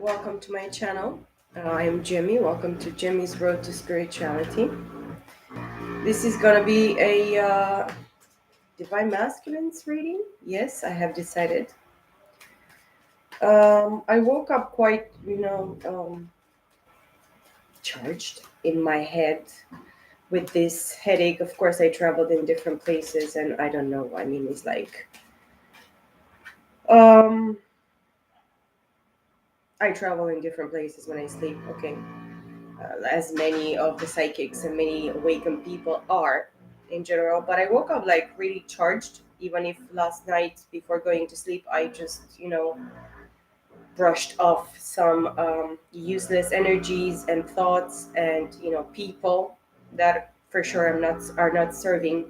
Welcome to my channel. I am Jimmy. Welcome to Jimmy's Road to Spirituality. This is gonna be a Divine Masculines reading. Yes, I have decided. I woke up quite, charged in my head with this headache. Of course, I traveled in different places, and I don't know. I mean, it's like um, I travel in different places when I sleep. Okay, as many of the psychics and many awakened people are in general. But I woke up like really charged, even if last night before going to sleep, I just, brushed off some useless energies and thoughts and, people that for sure are not serving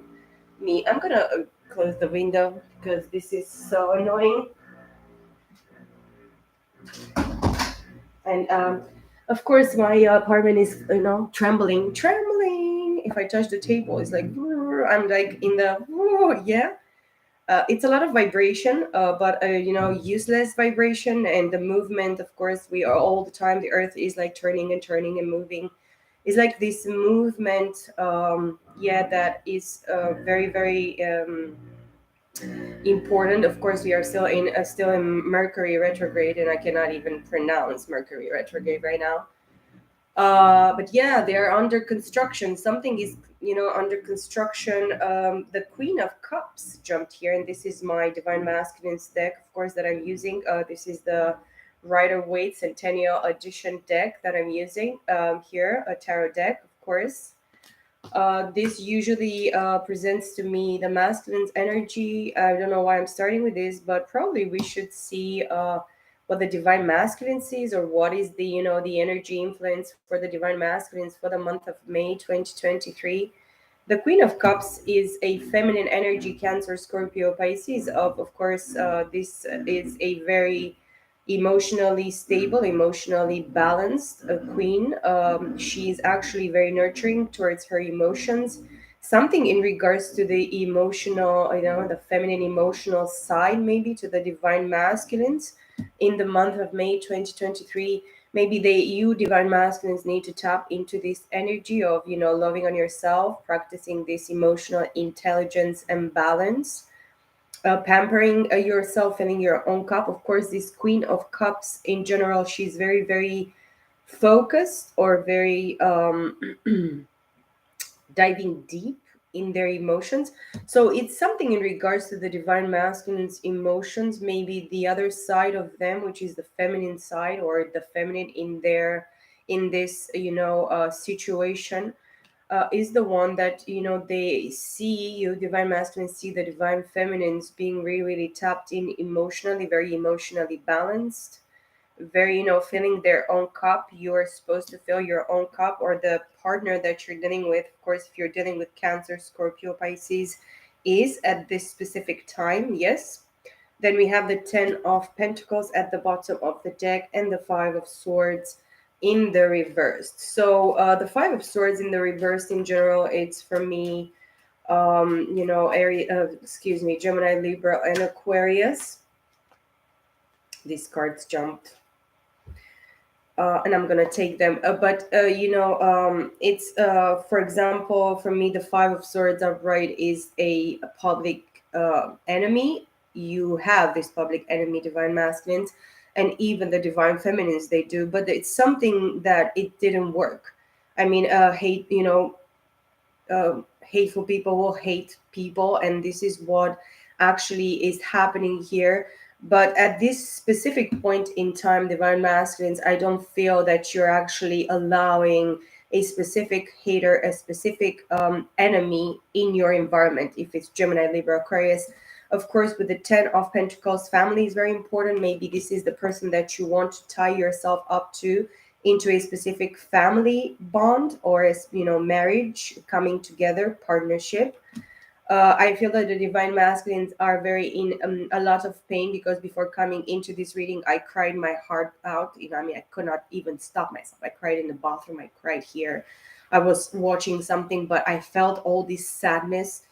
me. I'm gonna close the window because this is so annoying. And of course, my apartment is trembling. If I touch the table, it's like I'm like in the yeah. It's a lot of vibration, but useless vibration and the movement. Of course, we are all the time. The earth is like turning and turning and moving. It's like this movement, yeah, that is very, very important. Of course, we are still in Mercury retrograde, and I cannot even pronounce Mercury retrograde right now. But yeah, they are under construction. Something is, under construction. The Queen of Cups jumped here, and this is my Divine Masculines deck, of course, that I'm using. This is the Rider Waite Centennial Edition deck that I'm using here, a tarot deck, of course. This usually presents to me the masculine's energy. I don't know why I'm starting with this, but probably we should see what the divine masculine sees, or what is the the energy influence for the divine masculines for the month of May 2023. The Queen of Cups is a feminine energy, Cancer, Scorpio, Pisces. Of course, this is a very emotionally stable, emotionally balanced queen. She's actually very nurturing towards her emotions. Something in regards to the emotional, the feminine emotional side, maybe to the divine masculines in the month of May 2023. Maybe you divine masculines need to tap into this energy of, loving on yourself, practicing this emotional intelligence and balance, pampering yourself, filling your own cup. Of course, this Queen of Cups in general, she's very, very focused, or very diving deep in their emotions. So it's something in regards to the divine masculine's emotions, maybe the other side of them, which is the feminine side, or the feminine in this situation, is the one that they see you divine masculine see the divine feminines being really, really tapped in emotionally, very emotionally balanced, very, filling their own cup. You're supposed to fill your own cup, or the partner that you're dealing with, of course, if you're dealing with Cancer, Scorpio, Pisces, is at this specific time. Yes. Then we have the 10 of Pentacles at the bottom of the deck, and the 5 of Swords in the reversed. So the 5 of Swords in the reversed in general, it's for me, area, excuse me, Gemini, Libra, and Aquarius. These cards jumped. And I'm gonna take them. But it's for example, for me, the 5 of Swords upright is a public enemy. You have this public enemy, divine masculines, and even the divine feminines. They do, but it's something that it didn't work. I mean, hate. Hateful people will hate people, and this is what actually is happening here. But at this specific point in time, divine masculines, I don't feel that you're actually allowing a specific hater, a specific enemy in your environment. If it's Gemini, Libra, Aquarius, of course, with the 10 of Pentacles, family is very important. Maybe this is the person that you want to tie yourself up to, into a specific family bond, or as marriage, coming together, partnership. I feel that the divine masculines are very in a lot of pain, because before coming into this reading, I cried my heart out. I mean, I could not even stop myself. I cried in the bathroom. I cried here. I was watching something, but I felt all this sadness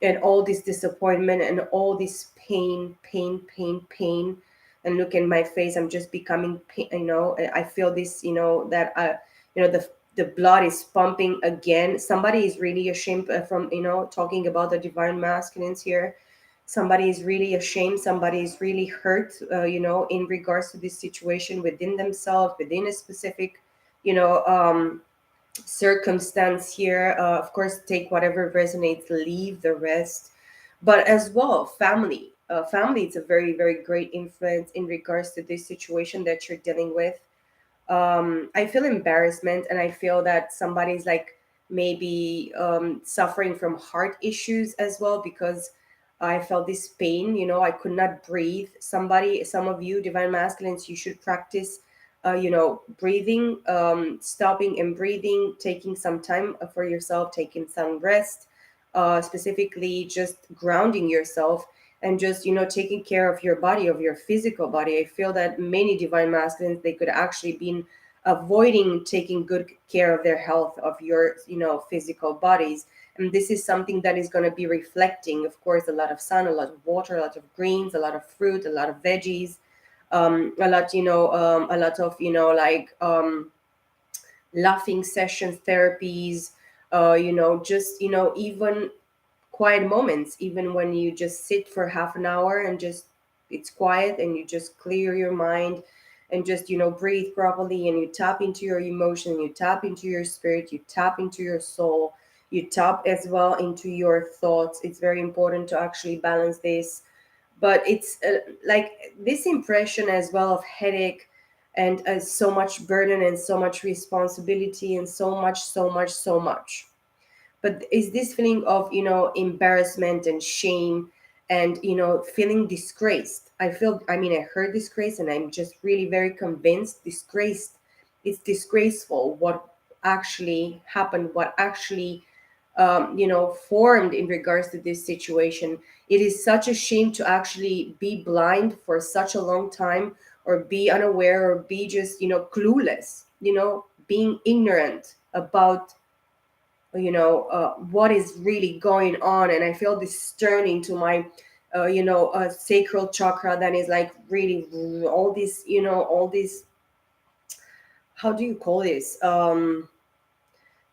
and all this disappointment and all this pain, pain, pain, pain. and look in my face, I'm just becoming, I feel this, that the blood is pumping again. Somebody is really ashamed from, talking about the divine masculines here. Somebody is really ashamed. Somebody is really hurt, in regards to this situation within themselves, within a specific, you know, circumstance here. Of course, take whatever resonates, leave the rest. But as well, family. Family is a very, very great influence in regards to this situation that you're dealing with. I feel embarrassment, and I feel that somebody's like maybe suffering from heart issues as well, because I felt this pain. I could not breathe. Some of you divine masculines, you should practice, breathing, stopping and breathing, taking some time for yourself, taking some rest, specifically just grounding yourself, and just taking care of your body, of your physical body. I feel that many divine masculines, they could actually be avoiding taking good care of their health, of your physical bodies. And this is something that is going to be reflecting, of course, a lot of sun, a lot of water, a lot of greens, a lot of fruit, a lot of veggies, a lot of like laughing sessions, therapies, just even quiet moments, even when you just sit for half an hour and just it's quiet, and you just clear your mind, and just breathe properly, and you tap into your emotion, you tap into your spirit, you tap into your soul, you tap as well into your thoughts. It's very important to actually balance this. But it's like this impression as well of headache, and so much burden, and so much responsibility, and so much. But is this feeling of embarrassment and shame, and feeling disgraced. I heard disgrace, and I'm just really very convinced disgraced. It's disgraceful what actually happened, what actually formed in regards to this situation. It is such a shame to actually be blind for such a long time, or be unaware, or be just clueless, being ignorant about what is really going on. And I feel this turning to my sacral chakra, that is like really all these, how do you call this,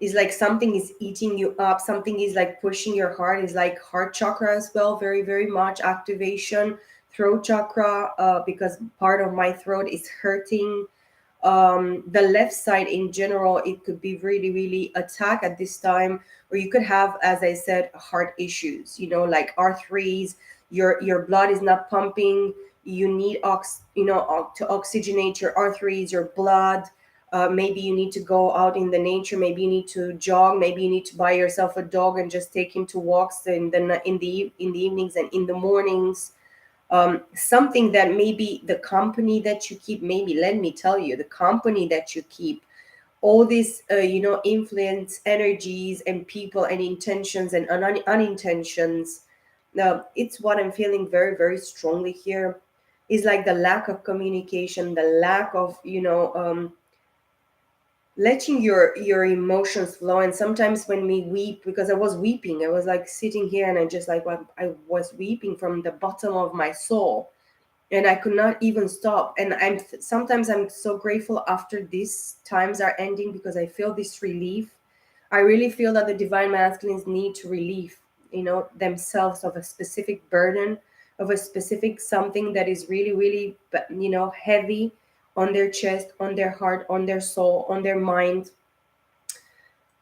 is like something is eating you up, something is like pushing your heart, is like heart chakra as well, very very much activation. Throat chakra, because part of my throat is hurting. The left side in general, it could be really really attacked at this time. Or you could have, as I said, heart issues, like arteries. Your blood is not pumping. You need to oxygenate your arteries, your blood. Maybe you need to go out in the nature, maybe you need to jog, maybe you need to buy yourself a dog and just take him to walks in the evenings and in the mornings. Something that maybe the company that you keep, maybe let me tell you, the company that you keep, all these influence energies and people and intentions and unintentions. Now it's what I'm feeling very very strongly here, is like the lack of communication, the lack of letting your emotions flow. And sometimes when we weep, because I was weeping, I was like sitting here, and I just like, I was weeping from the bottom of my soul, and I could not even stop. And sometimes I'm so grateful after these times are ending, because I feel this relief. I really feel that the divine masculines need to relieve themselves of a specific burden, of a specific something that is really really heavy on their chest, on their heart, on their soul, on their mind.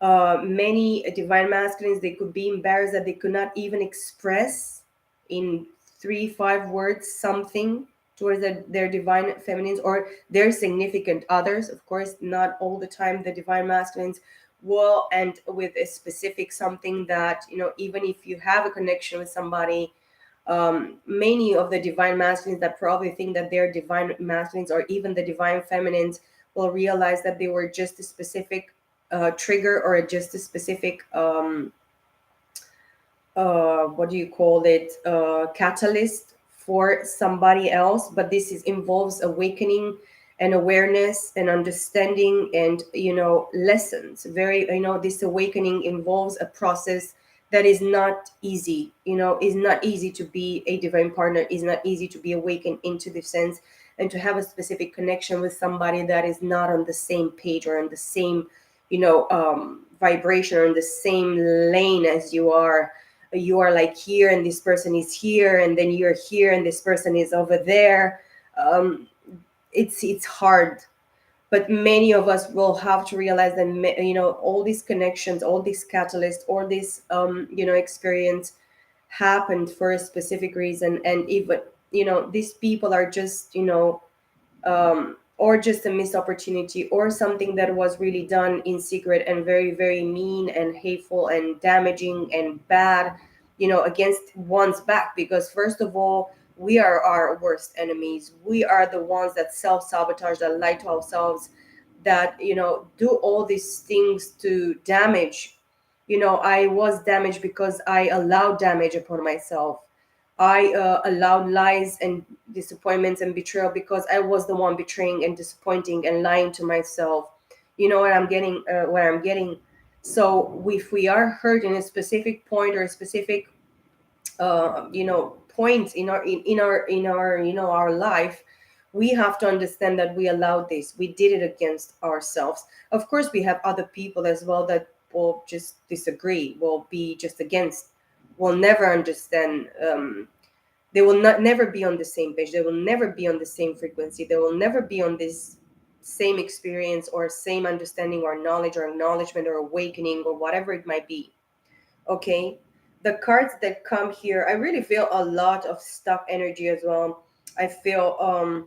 Many divine masculines, they could be embarrassed that they could not even express in 3 5 words something towards their divine feminines or their significant others. Of course, not all the time the divine masculines will end with a specific something that even if you have a connection with somebody, many of the divine masculines that probably think that they're divine masculines, or even the divine feminines, will realize that they were just a specific trigger, or just a specific what do you call it, catalyst for somebody else. But this involves awakening and awareness and understanding and lessons. Very, this awakening involves a process that is not easy, is not easy to be a divine partner, is not easy to be awakened into this sense, and to have a specific connection with somebody that is not on the same page or on the same vibration or in the same lane as you are. You are like here and this person is here, and then you're here and this person is over there. um, it's hard, but many of us will have to realize that all these connections, all these catalysts, all this experience happened for a specific reason. And even these people are just or just a missed opportunity, or something that was really done in secret and very, very mean and hateful and damaging and bad, against one's back. Because first of all, we are our worst enemies. We are the ones that self-sabotage, that lie to ourselves, that do all these things to damage. I was damaged because I allowed damage upon myself. I allowed lies and disappointments and betrayal because I was the one betraying and disappointing and lying to myself. You know what I'm getting? Where I'm getting. So if we are hurt in a specific point or a specific, point in our our life, we have to understand that we allowed this. We did it against ourselves. Of course, we have other people as well that will just disagree, will be just against, will never understand. They will not never be on the same page. They will never be on the same frequency. They will never be on this same experience or same understanding or knowledge or acknowledgement or awakening or whatever it might be. Okay. The cards that come here, I really feel a lot of stuck energy as well. I feel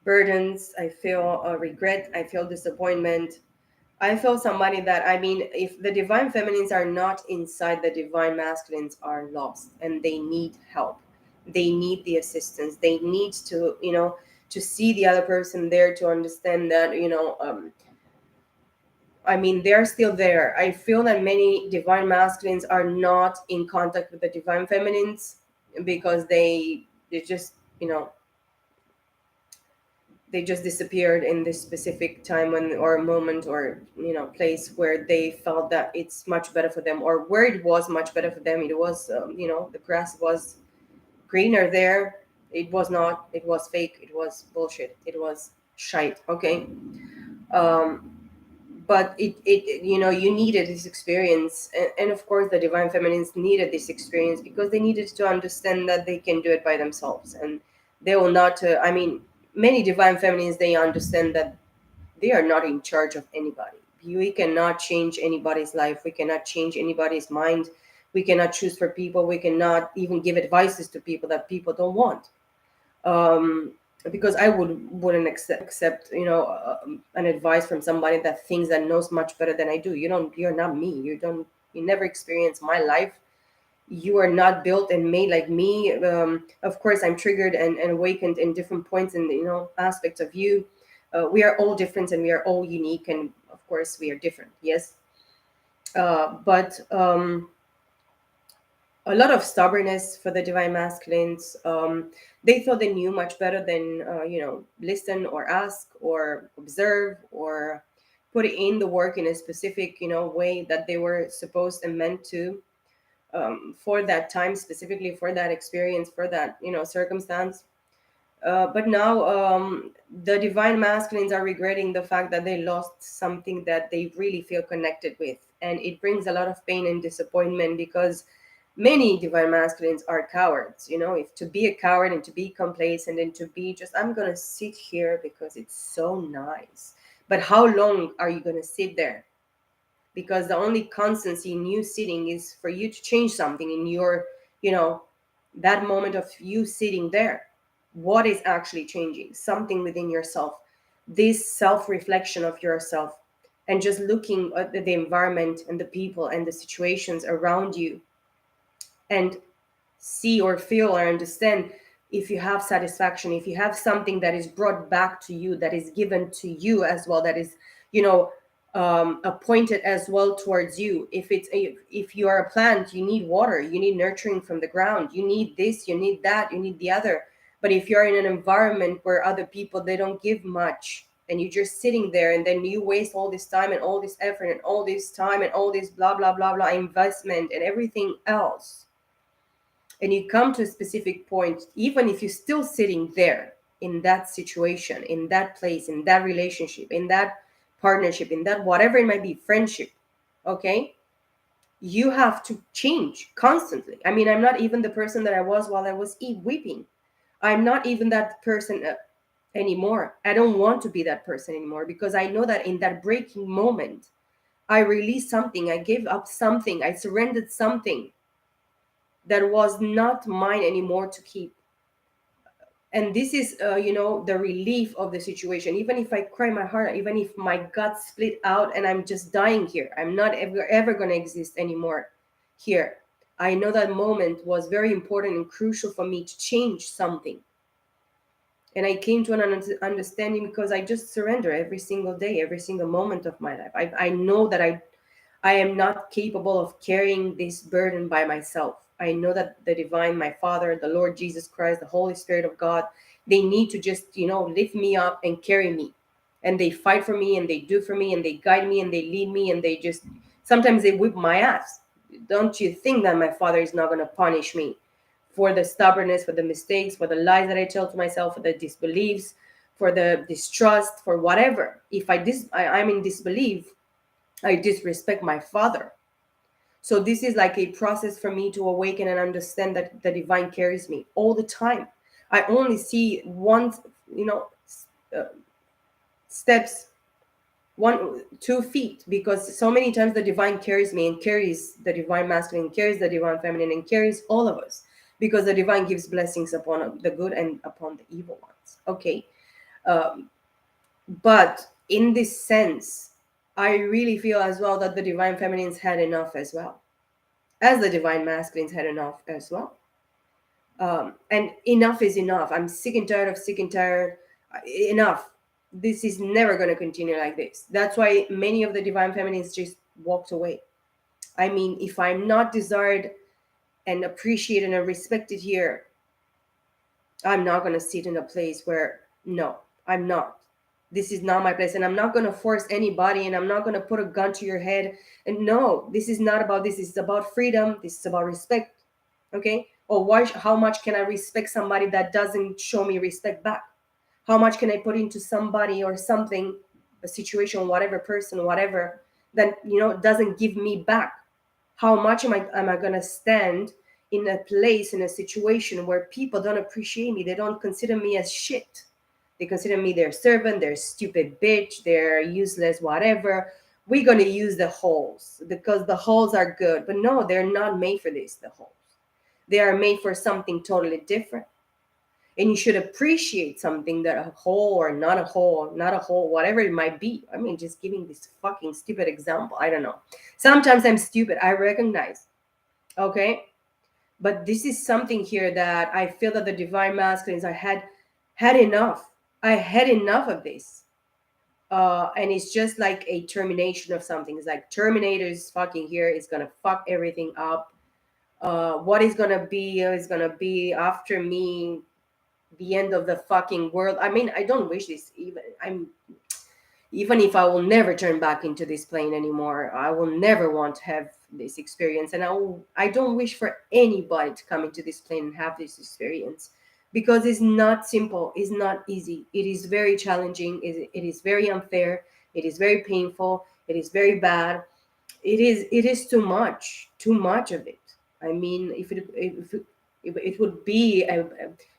burdens. I feel regret. I feel disappointment. I feel somebody that, I mean, if the divine feminines are not inside, the divine masculines are lost and they need help. They need the assistance. They need to see the other person there, to understand that, I mean, they're still there. I feel that many divine masculines are not in contact with the divine feminines because they just, they just disappeared in this specific time when, or moment, or place where they felt that it's much better for them, or where it was much better for them. It was the grass was greener there. It was not. It was fake. It was bullshit. It was shite. Okay. um but it you needed this experience, and of course the divine feminines needed this experience because they needed to understand that they can do it by themselves, and they will not I mean, many divine feminines, they understand that they are not in charge of anybody. We cannot change anybody's life. We cannot change anybody's mind. We cannot choose for people. We cannot even give advices to people that people don't want. um because I wouldn't accept an advice from somebody that thinks that knows much better than I do. You're not me. You never experience my life. You are not built and made like me. Of course, I'm triggered and awakened in different points and aspects of you. We are all different and we are all unique, and of course we are different, yes. But a lot of stubbornness for the divine masculines. They thought they knew much better than listen or ask or observe or put in the work in a specific way that they were supposed and meant to, for that time, specifically for that experience, for that circumstance. But now, the divine masculines are regretting the fact that they lost something that they really feel connected with, and it brings a lot of pain and disappointment because many divine masculines are cowards. If to be a coward and to be complacent and to be just, I'm gonna sit here because it's so nice. But how long are you gonna sit there? Because the only constancy in you sitting is for you to change something in your, you know, that moment of you sitting there. What is actually changing? Something within yourself. This self reflection of yourself, and just looking at the environment and the people and the situations around you, and see or feel or understand if you have satisfaction, if you have something that is brought back to you, that is given to you as well, that is you know appointed as well towards you. If you are a plant, you need water, you need nurturing from the ground, you need this, you need that, you need the other. But if you're in an environment where other people, they don't give much, and you're just sitting there, and then you waste all this time and all this effort and all this time and all this blah blah blah blah investment and everything else, and you come to a specific point, even if you're still sitting there in that situation, in that place, in that relationship, in that partnership, in that whatever it might be, friendship, okay, you have to change constantly. I mean, I'm not even the person that I was while I was weeping. I'm not even that person anymore. I don't want to be that person anymore, because I know that in that breaking moment, I released something, I gave up something, I surrendered something that was not mine anymore to keep. And this is the relief of the situation. Even if I cry my heart out, even if my gut split out and I'm just dying here, I'm not ever going to exist anymore here, I know that moment was very important and crucial for me to change something. And I came to an understanding, because I just surrender every single day, every single moment of my life. I know that I am not capable of carrying this burden by myself. I know that the divine, my Father, the Lord Jesus Christ, the Holy Spirit of God, they need to just, lift me up and carry me. And they fight for me, and they do for me, and they guide me, and they lead me, and they just, sometimes they whip my ass. Don't you think that my Father is not going to punish me for the stubbornness, for the mistakes, for the lies that I tell to myself, for the disbeliefs, for the distrust, for whatever? If I'm in disbelief, I disrespect my Father. So this is like a process for me to awaken and understand that the divine carries me all the time. I only see one, uh, steps, 2 feet, because so many times the divine carries me and carries the divine masculine, carries the divine feminine, and carries all of us, because the divine gives blessings upon the good and upon the evil ones. Okay. Um, but in this sense, I really feel as well that the divine feminines had enough as well, as the divine masculines had enough as well. And enough is enough. I'm sick and tired of sick and tired. Enough. This is never going to continue like this. That's why many of the divine feminines just walked away. I mean, if I'm not desired and appreciated and respected here, I'm not going to sit in a place where, no, I'm not. This is not my place. And I'm not going to force anybody, and I'm not going to put a gun to your head. And no, this is not about this. This is about freedom. This is about respect. Okay. Or how much can I respect somebody that doesn't show me respect back? How much can I put into somebody or something, a situation, whatever, person, whatever, that doesn't give me back? How much am I gonna stand in a place, in a situation where people don't appreciate me? They don't consider me as shit. They consider me their servant, their stupid bitch, their useless whatever. We're gonna use the holes because the holes are good. But no, they're not made for this, the holes. They are made for something totally different. And you should appreciate something, that a hole or not a hole, not a hole, whatever it might be. I mean, just giving this fucking stupid example. I don't know. Sometimes I'm stupid. I recognize. Okay. But this is something here that I feel that the divine masculines, I had enough. I had enough of this. And it's just like a termination of something. It's like Terminator's fucking here. It's gonna fuck everything up. What is gonna be is gonna be after me, the end of the fucking world. I mean, I don't wish this. Even if I will never turn back into this plane anymore, I will never want to have this experience. And I don't wish for anybody to come into this plane and have this experience, because it's not simple. It's not easy. It is very challenging. It is very unfair. It is very painful. It is very bad. It is too much of it. I mean, if it would be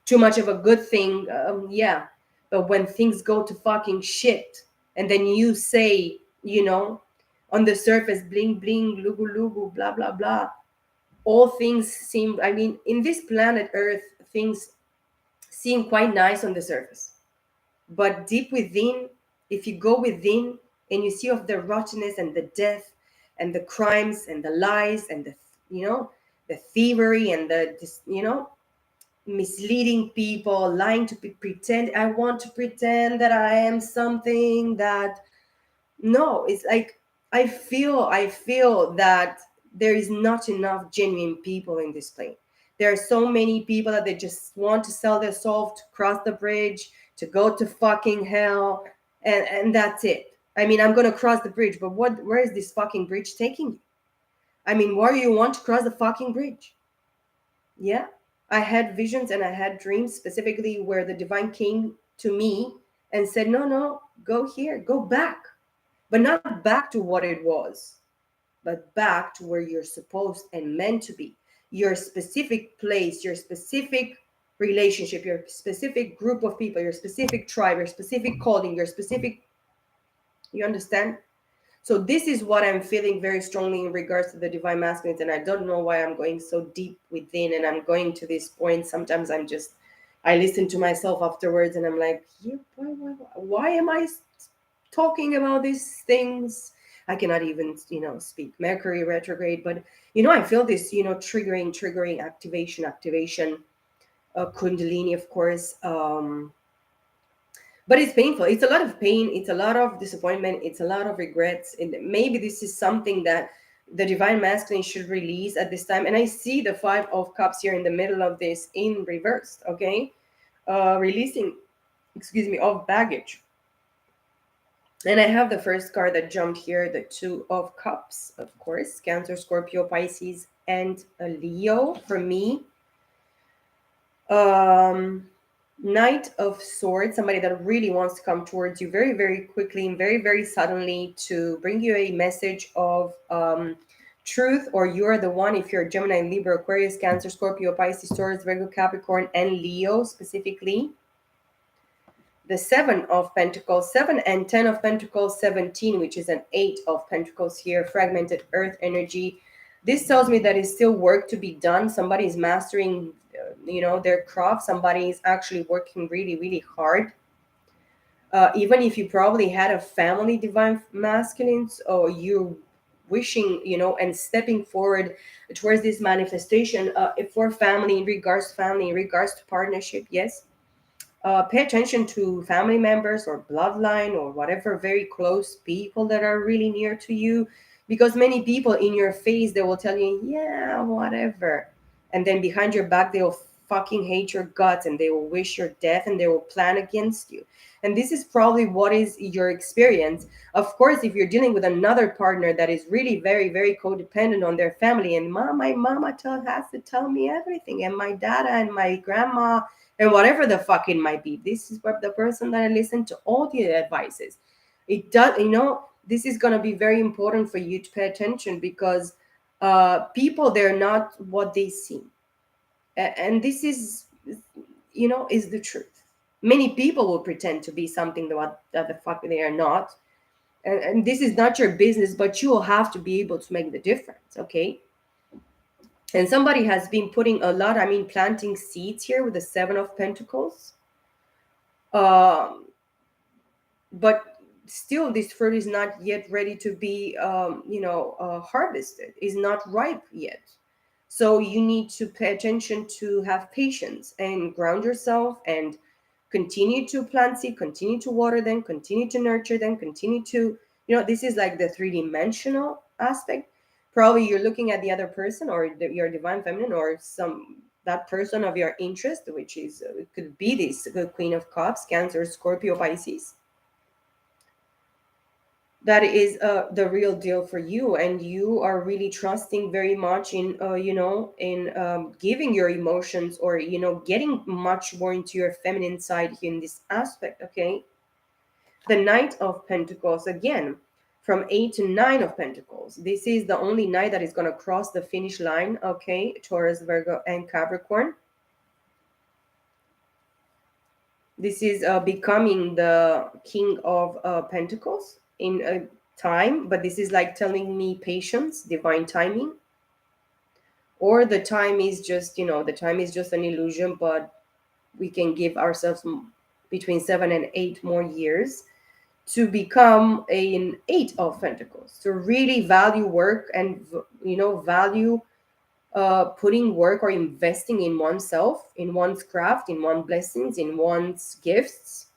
too much of a good thing, yeah. But when things go to fucking shit, and then you say, on the surface, bling bling, lugu lugu, blah blah blah, all things seem. I mean, in this planet Earth, things seem quite nice on the surface, but deep within, if you go within and you see of the rottenness and the death and the crimes and the lies and the thievery and the misleading people, lying to pretend. I want to pretend that I am something that, no, it's like I feel that there is not enough genuine people in this plane. There are so many people that they just want to sell their soul, to cross the bridge, to go to fucking hell. and that's it. I mean, I'm gonna cross the bridge, but where is this fucking bridge taking you? I mean, why do you want to cross the fucking bridge? Yeah. I had visions and I had dreams specifically where the divine came to me and said, no, no, go here, go back. But not back to what it was, but back to where you're supposed and meant to be. Your specific place, your specific relationship, your specific group of people, your specific tribe, your specific calling, your specific, you understand? So this is what I'm feeling very strongly in regards to the divine masculines, and I don't know why I'm going so deep within, and I'm going to this point. Sometimes I listen to myself afterwards, and I'm like, yeah, why am I talking about these things? I cannot even, speak Mercury retrograde, but I feel this, triggering activation, Kundalini, of course. But it's painful. It's a lot of pain. It's a lot of disappointment. It's a lot of regrets. And maybe this is something that the divine masculine should release at this time. And I see the 5 of Cups here in the middle of this in reversed. Okay, releasing, excuse me, of baggage. And I have the first card that jumped here, the 2 of Cups, of course, Cancer, Scorpio, Pisces, and a Leo for me. Um, Knight of Swords, somebody that really wants to come towards you very, very quickly and very, very suddenly to bring you a message of truth, or you're the one if you're Gemini, Libra, Aquarius, Cancer, Scorpio, Pisces, Taurus, Virgo, Capricorn, and Leo specifically. The 7 of Pentacles, 7 and 10 of Pentacles, 17, which is an 8 of Pentacles here, fragmented earth energy. This tells me that it's still work to be done. Somebody is mastering, their craft. Somebody is actually working really, really hard. Even if you probably had a family divine masculines, or you wishing, and stepping forward towards this manifestation for family, in regards to family, in regards to partnership, yes. Pay attention to family members or bloodline or whatever very close people that are really near to you, because many people in your face, they will tell you, yeah, whatever, and then behind your back they will fucking hate your guts, and they will wish your death, and they will plan against you. And this is probably what is your experience. Of course, if you're dealing with another partner that is really very, very codependent on their family, and my mama has to tell me everything, and my dada and my grandma, and whatever the fuck it might be. This is what the person that I listen to all the advices. It does, this is gonna be very important for you to pay attention, because people, they're not what they seem, and this is, is the truth. Many people will pretend to be something that the fuck they are not, and this is not your business, but you will have to be able to make the difference. Okay. And somebody has been putting a lot, I mean, planting seeds here with the 7 of Pentacles. Um, but still, this fruit is not yet ready to be, harvested. Is not ripe yet. So you need to pay attention, to have patience and ground yourself, and continue to plant seed, continue to water them, continue to nurture them, continue to, this is like the three-dimensional aspect. Probably you're looking at the other person, or your divine feminine, or that person of your interest, which is, it could be this Queen of Cups, Cancer, Scorpio, Pisces. That is the real deal for you, and you are really trusting very much in, in giving your emotions, or getting much more into your feminine side here in this aspect. Okay. The Knight of Pentacles, again, from 8 to 9 of Pentacles. This is the only knight that is going to cross the finish line. Okay. Taurus, Virgo, and Capricorn. This is becoming the King of Pentacles in a time, but this is like telling me patience, divine timing, or the time is just, the time is just an illusion, but we can give ourselves between 7 and 8 more years to become an 8 of Pentacles, to really value work, and value putting work or investing in oneself, in one's craft, in one's blessings, in one's gifts.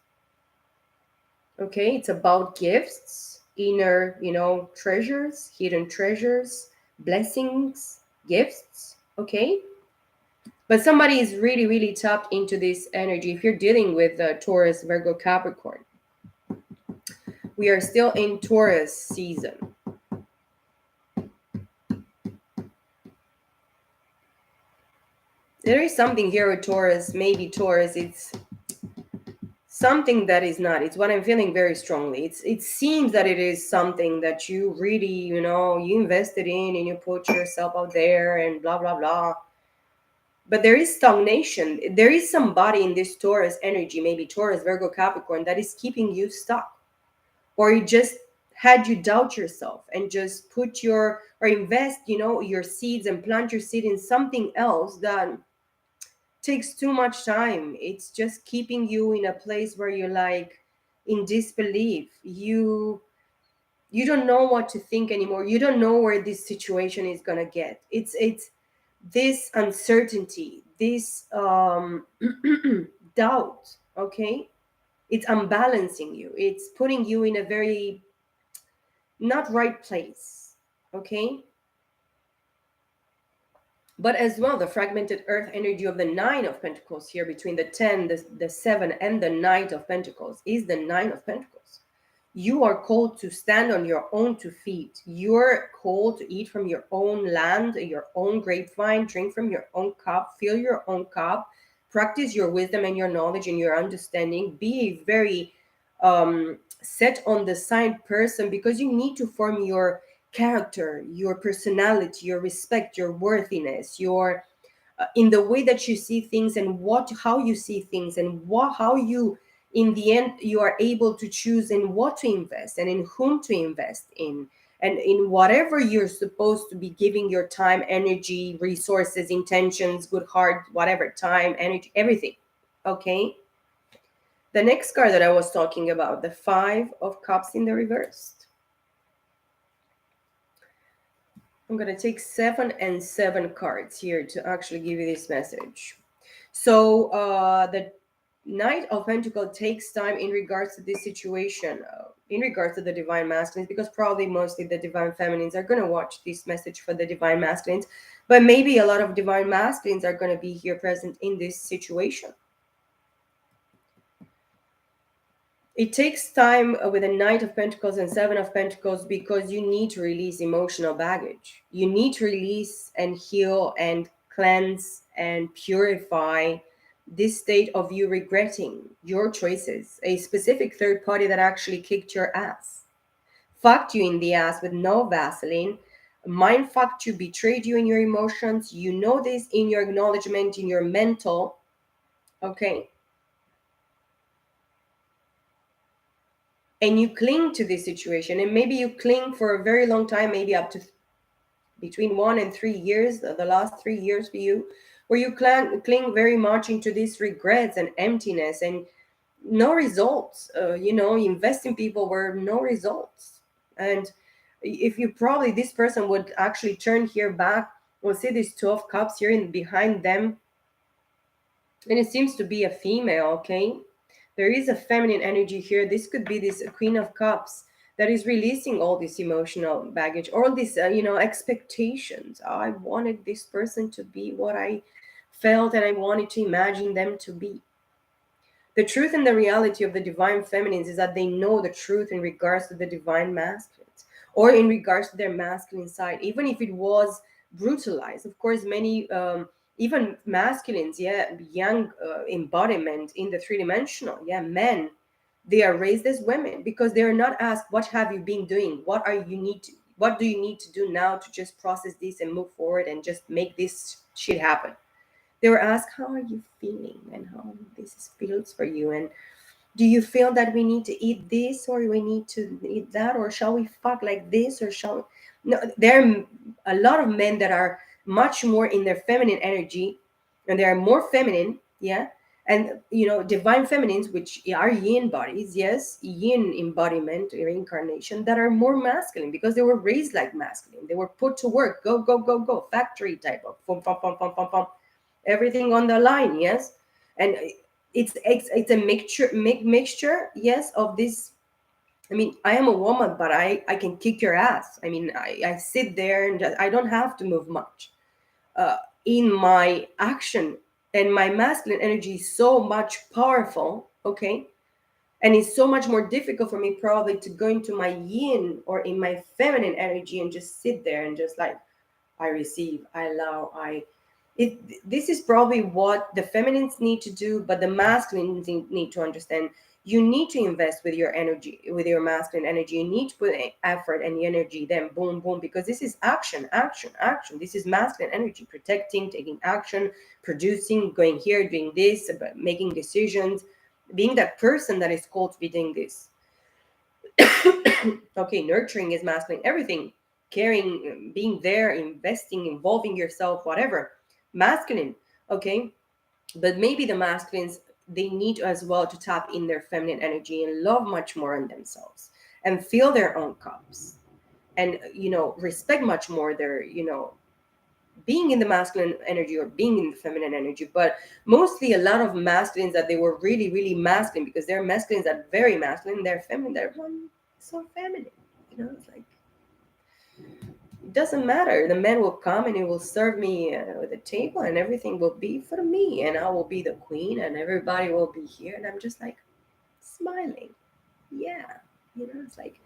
Okay, it's about gifts, inner, treasures, hidden treasures, blessings, gifts. Okay, but somebody is really, really tapped into this energy. If you're dealing with Taurus, Virgo, Capricorn, We are still in Taurus season. There is something here with Taurus, maybe Taurus, it's something that is not. It's what I'm feeling very strongly. It seems that it is something that you really, you invested in and you put yourself out there and blah blah blah. But there is stagnation. There is somebody in this Taurus energy, maybe Taurus, Virgo, Capricorn, that is keeping you stuck. Or you just had you doubt yourself and just put your or invest, your seeds and plant your seed in something else that takes too much time. It's just keeping you in a place where you're like in disbelief. You don't know what to think anymore. You don't know where this situation is gonna get. It's this uncertainty, this doubt. Okay, it's unbalancing you. It's putting you in a very not right place. Okay, but as well the fragmented earth energy of the nine of pentacles here between the 10, the 7 and the knight of pentacles is the nine of pentacles. You are called to stand on your own 2 feet. You're called to eat from your own land, your own grapevine, drink from your own cup, fill your own cup, practice your wisdom and your knowledge and your understanding. Be a very set on the side person, because you need to form your character, your personality, your respect, your worthiness, your in the way that you see things and what how you see things and what how you in the end you are able to choose in what to invest and in whom to invest in, and in whatever you're supposed to be giving your time, energy, resources, intentions, good heart, whatever, time, energy, everything. Okay, the next card that I was talking about, the 5 of Cups in the reversed. I'm going to take 7 and 7 cards here to actually give you this message. So the Knight of Pentacles takes time in regards to this situation, in regards to the Divine Masculines, because probably mostly the Divine Feminines are going to watch this message for the Divine Masculines, but maybe a lot of Divine Masculines are going to be here present in this situation. It takes time with a Knight of Pentacles and 7 of Pentacles because you need to release emotional baggage. You need to release and heal and cleanse and purify this state of you regretting your choices. A specific third party that actually kicked your ass, fucked you in the ass with no Vaseline, mind fucked you, betrayed you in your emotions. You know this in your acknowledgement, in your mental. Okay. And you cling to this situation, and maybe you cling for a very long time, maybe up to between 1 and 3 years, the last 3 years for you, where you cling very much into these regrets and emptiness and no results. Invest in people where no results. And if you probably this person would actually turn here back, we'll see these 2 of Cups here in behind them, and it seems to be a female. Okay, there is a feminine energy here. This could be this Queen of Cups that is releasing all this emotional baggage, all these expectations. I wanted this person to be what I felt and I wanted to imagine them to be. The truth and the reality of the Divine Feminines is that they know the truth in regards to the Divine Masculines, or in regards to their masculine side, even if it was brutalized. Of course, many even masculines, yeah, young embodiment in the three-dimensional, yeah, men, they are raised as women because they are not asked, what have you been doing, what do you need to do now to just process this and move forward and just make this shit happen. They were asked, how are you feeling and how this feels for you, and do you feel that we need to eat this or we need to eat that, or shall we fuck like this, or shall we? No, there are a lot of men that are much more in their feminine energy, and they are more feminine, yeah, and divine feminines, which are yin bodies, yes, yin embodiment, reincarnation, that are more masculine because they were raised like masculine. They were put to work, go go go go, factory type of pum pum pum pum pum pum, everything on the line, yes. And it's a mixture, yes, of this. I mean, I am a woman, but I can kick your ass. I mean, I sit there and I don't have to move much in my action, and my masculine energy is so much powerful. Okay, And it's so much more difficult for me probably to go into my yin or in my feminine energy and just sit there and just like, I receive, I allow, it. This is probably what the feminines need to do, but the masculines need to understand. You need to invest with your energy, with your masculine energy. You need to put effort and energy. Then boom, boom, because this is action, action, action. This is masculine energy, protecting, taking action, producing, going here, doing this, making decisions, being that person that is cultivating this. Okay, nurturing is masculine, everything, caring, being there, investing, involving yourself, whatever, masculine. Okay, but maybe the masculines, they need as well to tap in their feminine energy and love much more on themselves and fill their own cups, and respect much more their being in the masculine energy or being in the feminine energy. But mostly a lot of masculines that they were really really masculine, because they're masculines that very masculine, they're feminine, they're so feminine. It's like, it doesn't matter, the man will come and he will serve me with a table and everything will be for me, and I will be the queen and everybody will be here, and I'm just like smiling. Yeah. It's like,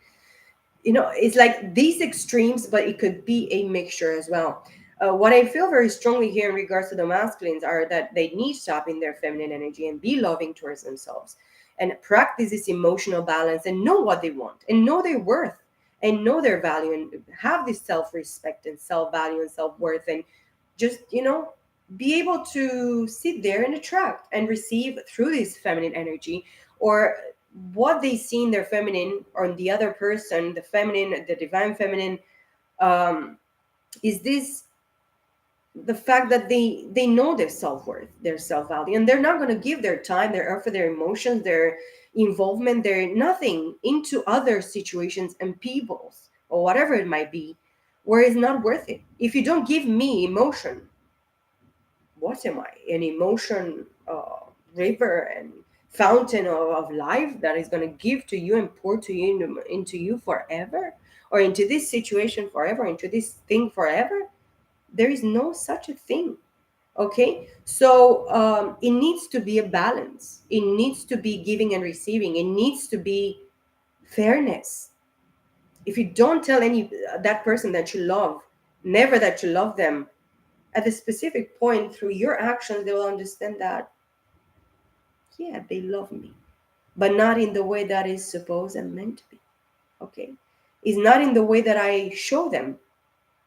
it's like these extremes, but it could be a mixture as well. What I feel very strongly here in regards to the masculines are that they need to tap in their feminine energy and be loving towards themselves and practice this emotional balance and know what they want and know their worth and know their value and have this self-respect and self-value and self-worth, and just be able to sit there and attract and receive through this feminine energy, or what they see in their feminine or in the other person, the feminine, the divine feminine, um, is this the fact that they know their self-worth, their self-value, and they're not going to give their time, their effort, their emotions, their involvement, their nothing into other situations and peoples or whatever it might be, where it's not worth it. If you don't give me emotion, what am I? An emotion river and fountain of life that is going to give to you and pour to you into you forever, or into this situation forever, into this thing forever? There is no such a thing. Okay, so it needs to be a balance. It needs to be giving and receiving. It needs to be fairness. If you don't tell any that person that you love, never that you love them, at a specific point through your actions, they will understand that, yeah, they love me, but not in the way that is supposed and meant to be. Okay, it's not in the way that I show them,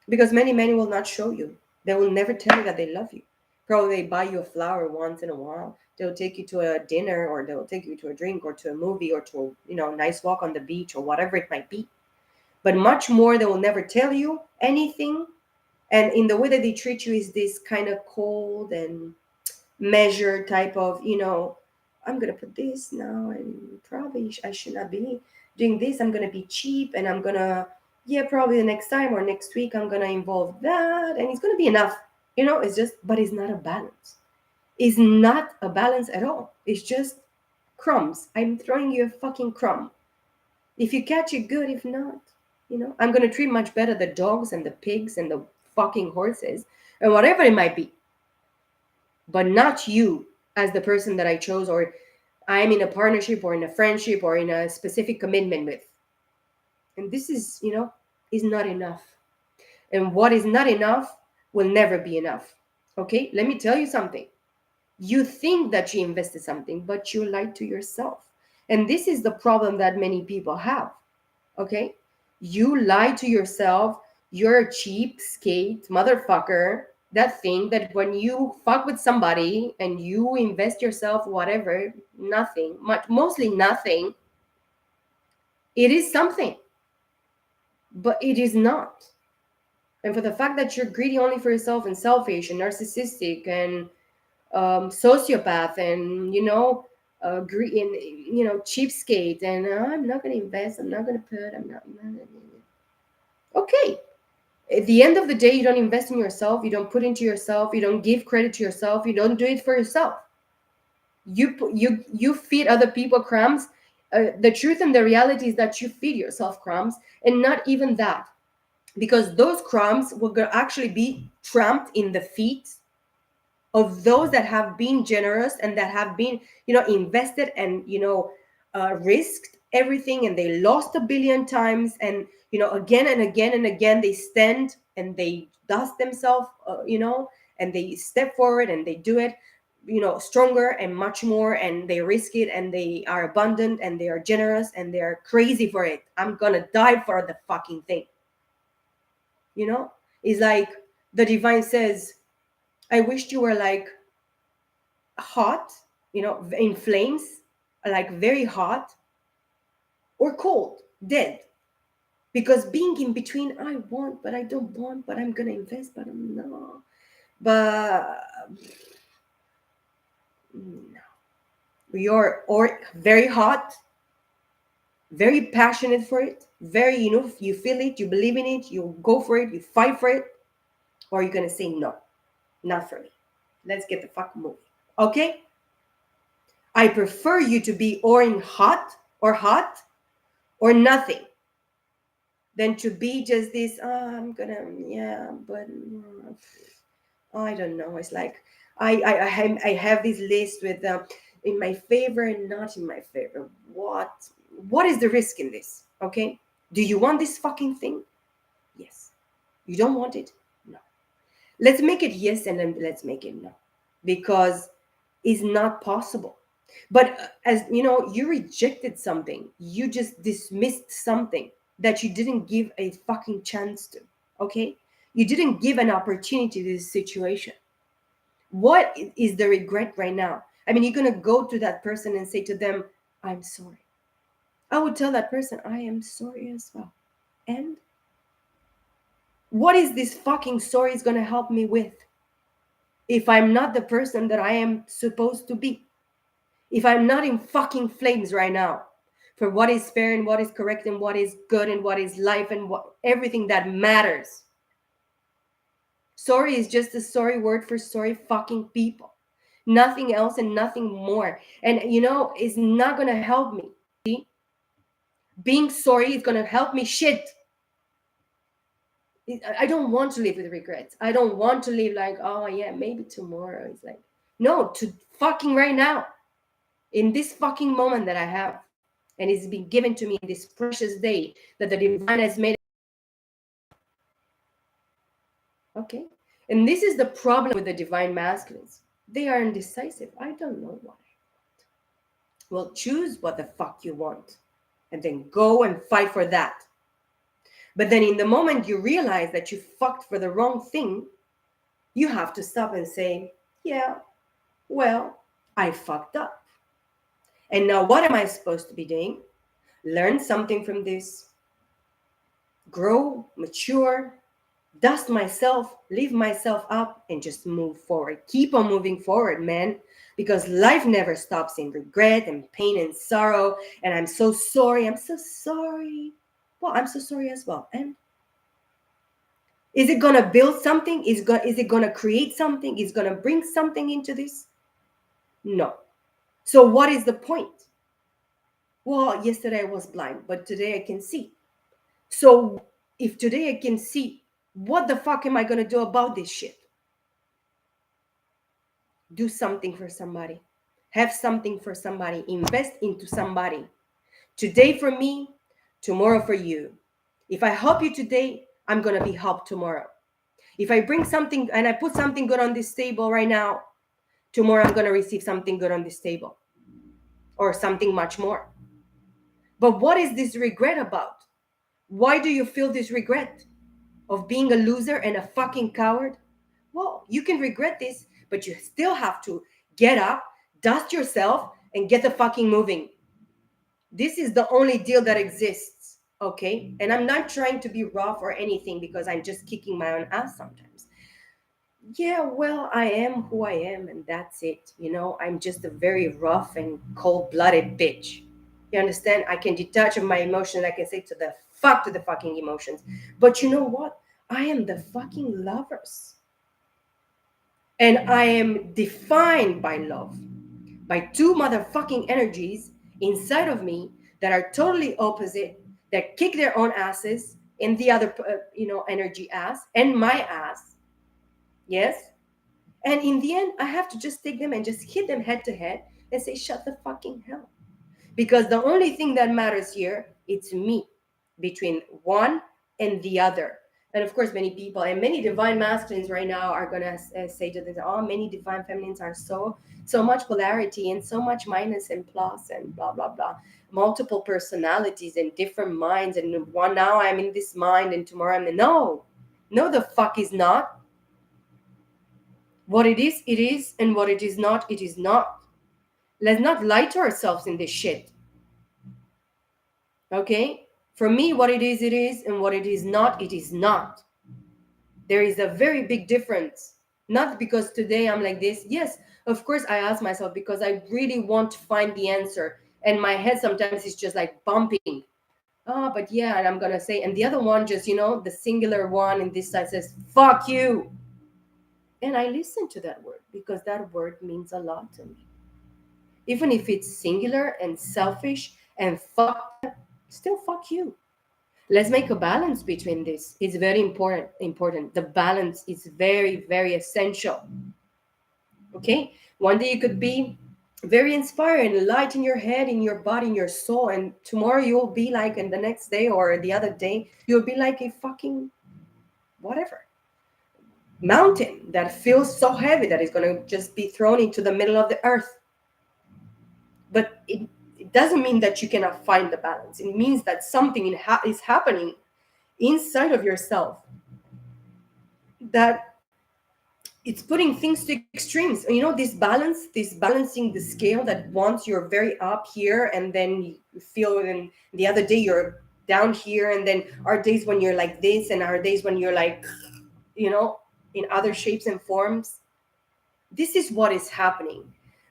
because many men will not show you. They will never tell you that they love you. Probably they buy you a flower once in a while. They'll take you to a dinner, or they'll take you to a drink, or to a movie, or to a nice walk on the beach, or whatever it might be. But much more, they will never tell you anything. And in the way that they treat you is this kind of cold and measured type of, I'm gonna put this now, and probably I should not be doing this. I'm gonna be cheap, and I'm gonna, yeah, probably the next time or next week I'm gonna involve that, and it's gonna be enough. It's just, but it's not a balance. It's not a balance at all. It's just crumbs. I'm throwing you a fucking crumb. If you catch it, good. If not, I'm gonna treat much better the dogs and the pigs and the fucking horses and whatever it might be, but not you as the person that I chose, or I'm in a partnership or in a friendship or in a specific commitment with. And this is not enough. And what is not enough will never be enough. Okay? Let me tell you something. You think that you invested something, but you lied to yourself. And this is the problem that many people have. Okay? You lie to yourself. You're a cheapskate motherfucker that think that when you fuck with somebody and you invest yourself, whatever, nothing, mostly nothing, it is something, but it is not. And for the fact that you're greedy only for yourself and selfish and narcissistic and sociopath and cheapskate, and I'm not going to invest, I'm not going to put, I'm not. Okay, at the end of the day, you don't invest in yourself, you don't put into yourself, you don't give credit to yourself, you don't do it for yourself. You feed other people crumbs. The truth and the reality is that you feed yourself crumbs, and not even that, because those crumbs will actually be tramped in the feet of those that have been generous and that have been invested and risked everything and they lost a billion times, and again and again and again they stand and they dust themselves, and they step forward and they do it, stronger and much more, and they risk it, and they are abundant and they are generous and they are crazy for it. I'm gonna die for the fucking thing. It's like the divine says, I wished you were like hot, in flames, like very hot, or cold, dead. Because being in between, I want, but I don't want, but I'm gonna invest, but I'm not. But no. You're or very hot, very passionate for it, very, you feel it, you believe in it, you go for it, you fight for it, or you're gonna say no, not for me. Let's get the fuck moving. Okay? I prefer you to be or in hot or nothing than to be just this, I'm gonna, yeah, but I don't know. It's like I have this list with in my favor and not in my favor. What is the risk in this? Okay, do you want this fucking thing? Yes. You don't want it? No. Let's make it yes, and then let's make it no, because it's not possible. But as you know, you rejected something. You just dismissed something that you didn't give a fucking chance to. Okay, you didn't give an opportunity to this situation. What is the regret right now? I mean, you're going to go to that person and say to them, I'm sorry. I would tell that person, I am sorry as well. And what is this fucking sorry is going to help me with if I'm not the person that I am supposed to be? If I'm not in fucking flames right now for what is fair and what is correct and what is good and what is life and what everything that matters. Sorry is just a sorry word for sorry fucking people. Nothing else and nothing more. And it's not gonna help me. See? Being sorry is gonna help me shit. I don't want to live with regrets. I don't want to live like, oh yeah, maybe tomorrow. It's like, no, to fucking right now. In this fucking moment that I have. And it's been given to me in this precious day that the divine has made. Okay. And this is the problem with the divine masculines. They are indecisive. I don't know why. Well, choose what the fuck you want and then go and fight for that. But then in the moment you realize that you fucked for the wrong thing, you have to stop and say, yeah, well, I fucked up. And now what am I supposed to be doing? Learn something from this, grow, mature, dust myself, lift myself up, and just move forward. Keep on moving forward, man, because life never stops in regret and pain and sorrow. And I'm so sorry. I'm so sorry. Well, I'm so sorry as well. And is it going to build something? Is it going to create something? Is it going to bring something into this? No. So what is the point? Well, yesterday I was blind, but today I can see. So if today I can see, what the fuck am I going to do about this shit? Do something for somebody. Have something for somebody. Invest into somebody. Today for me, tomorrow for you. If I help you today, I'm going to be helped tomorrow. If I bring something and I put something good on this table right now, tomorrow I'm going to receive something good on this table or something much more. But what is this regret about? Why do you feel this regret of being a loser and a fucking coward? Well, you can regret this, but you still have to get up, dust yourself, and get the fucking moving. This is the only deal that exists, okay? And I'm not trying to be rough or anything because I'm just kicking my own ass sometimes. Yeah, well, I am who I am, and that's it. I'm just a very rough and cold-blooded bitch. You understand? I can detach of my emotions. I can say to the fuck to the fucking emotions. But you know what? I am the fucking lovers. And I am defined by love, by two motherfucking energies inside of me that are totally opposite, that kick their own asses in the other, energy ass and my ass. Yes? And in the end, I have to just take them and just hit them head to head and say, shut the fucking hell. because the only thing that matters here, it's me, between one and the other. And of course, many people and many divine masculines right now are gonna say to this, oh, many divine feminines are so much polarity and so much minus and plus and blah blah blah, multiple personalities and different minds, and one now I'm in this mind and tomorrow I'm in, no, no, the fuck is not. What it is, and what it is not, it is not. Let's not lie to ourselves in this shit. Okay? For me, what it is, and what it is not, it is not. There is a very big difference. Not because today I'm like this. Yes, of course, I ask myself because I really want to find the answer. And my head sometimes is just like bumping. Oh, but yeah, and I'm going to say, and the other one just, the singular one in this side says, fuck you. And I listen to that word because that word means a lot to me. Even if it's singular and selfish and fuck them, still fuck you. Let's make a balance between this. It's very important. The balance is very, very essential. Okay? One day you could be very inspiring, light in your head, in your body, in your soul, and tomorrow you'll be like, and the next day or the other day, you'll be like a fucking whatever mountain that feels so heavy that it's going to just be thrown into the middle of the earth. But it doesn't mean that you cannot find the balance. It means that something is happening inside of yourself that it's putting things to extremes. This balance, this balancing the scale, that once you're very up here and then you feel, and the other day you're down here, and then our days when you're like this and our days when you're like, in other shapes and forms. This is what is happening.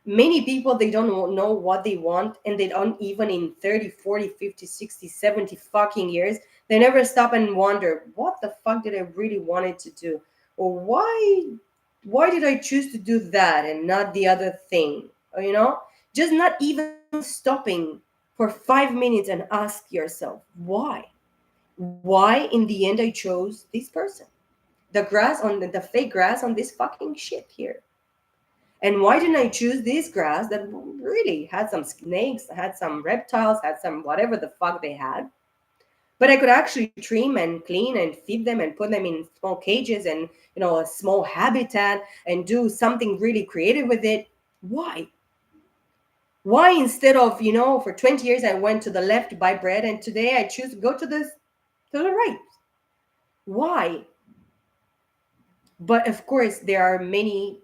Many people, they don't know what they want, and they don't, even in 30, 40, 50, 60, 70 fucking years, they never stop and wonder, what the fuck did I really wanted to do? Or why did I choose to do that and not the other thing? Just not even stopping for 5 minutes and ask yourself, why in the end I chose this person, the fake grass on this fucking shit here. And why didn't I choose this grass that really had some snakes, had some reptiles, had some whatever the fuck they had? But I could actually trim and clean and feed them and put them in small cages and, a small habitat and do something really creative with it. Why? Why, instead of, for 20 years I went to the left to buy bread, and today I choose to go to the right? Why? But of course, there are many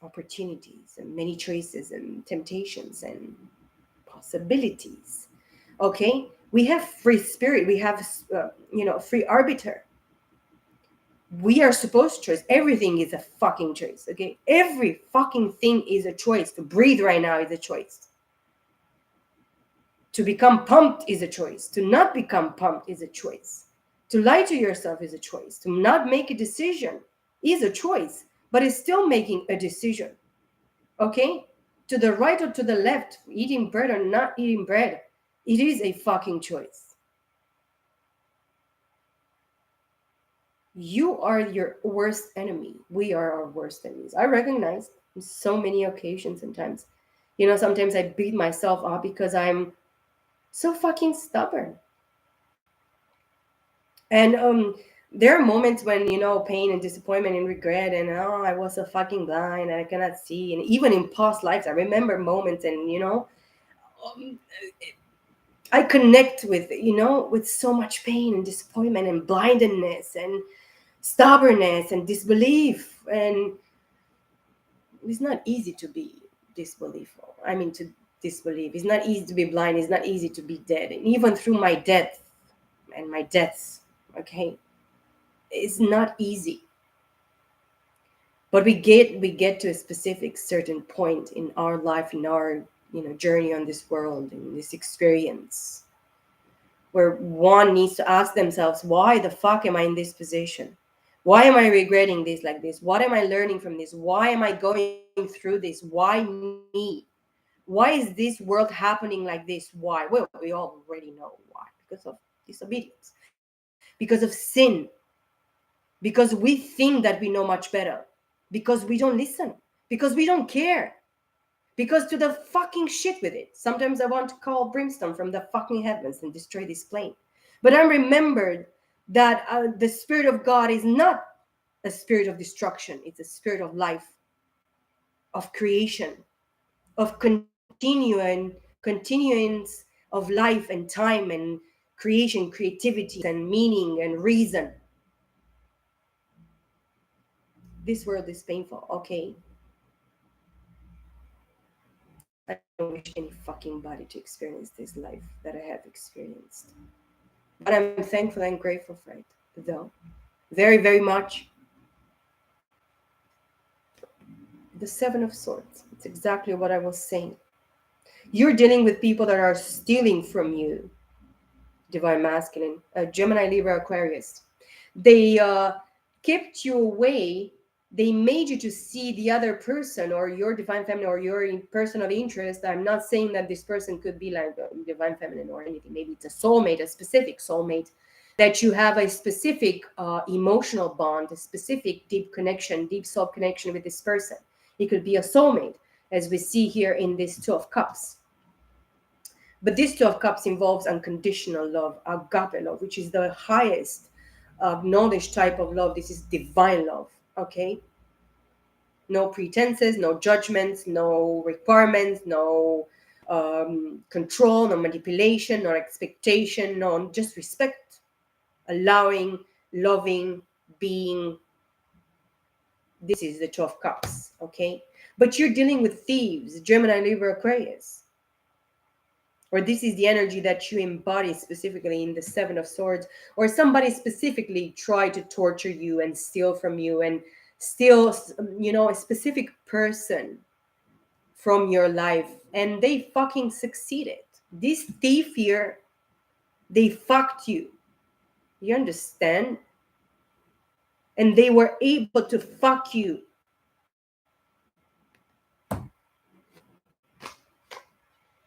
opportunities and many choices and temptations and possibilities. Okay, we have free spirit, we have free arbiter. We are supposed to choose. Everything is a fucking choice. Okay, every fucking thing is a choice. To breathe right now is a choice. To become pumped is a choice. To not become pumped is a choice. To lie to yourself is a choice. To not make a decision is a choice, but it's still making a decision. Okay? To the right or to the left, eating bread or not eating bread, it is a fucking choice. You are your worst enemy. We are our worst enemies. I recognize on so many occasions sometimes. Sometimes I beat myself up because I'm so fucking stubborn. And there are moments when, pain and disappointment and regret and, oh, I was so fucking blind and I cannot see. And even in past lives, I remember moments and, um, I connect with so much pain and disappointment and blindness and stubbornness and disbelief. And it's not easy to be disbelieveful. To disbelieve. It's not easy to be blind. It's not easy to be dead. And even through my death and my deaths, okay, it's not easy. But we get to a specific certain point in our life, in our journey on this world, in this experience, where one needs to ask themselves, why the fuck am I in this position? Why am I regretting this like this? What am I learning from this? Why am I going through this? Why me? Why is this world happening like this? Why? Well, we already know why. Because of disobedience, because of sin, because we think that we know much better, because we don't listen, because we don't care, Because to the fucking shit with it. Sometimes I want to call brimstone from the fucking heavens and destroy this plane. But I remembered that the Spirit of God is not a spirit of destruction. It's a spirit of life, of creation, of continuance of life and time and creation, creativity and meaning and reason. This world is painful, okay? I don't wish any fucking body to experience this life that I have experienced. But I'm thankful and grateful for it, though. Very, very much. The Seven of Swords. It's exactly what I was saying. You're dealing with people that are stealing from you. Divine Masculine, Gemini, Libra, Aquarius. They kept you away. They made you to see the other person or your divine feminine or your person of interest. I'm not saying that this person could be like a divine feminine or anything. Maybe it's a soulmate, a specific soulmate, that you have a specific emotional bond, a specific deep connection, deep soul connection with this person. It could be a soulmate, as we see here in this Two of Cups. But this Two of Cups involves unconditional love, agape love, which is the highest knowledge type of love. This is divine love, okay? No pretenses, no judgments, no requirements, no control, no manipulation, no expectation, no, just respect, allowing, loving, being. This is the Two of Cups, okay? But you're dealing with thieves, Gemini, Libra, Aquarius. Or this is the energy that you embody specifically in the Seven of Swords, or somebody specifically tried to torture you and steal from you and steal, a specific person from your life, and they fucking succeeded. This thief here, they fucked you. You understand? And they were able to fuck you.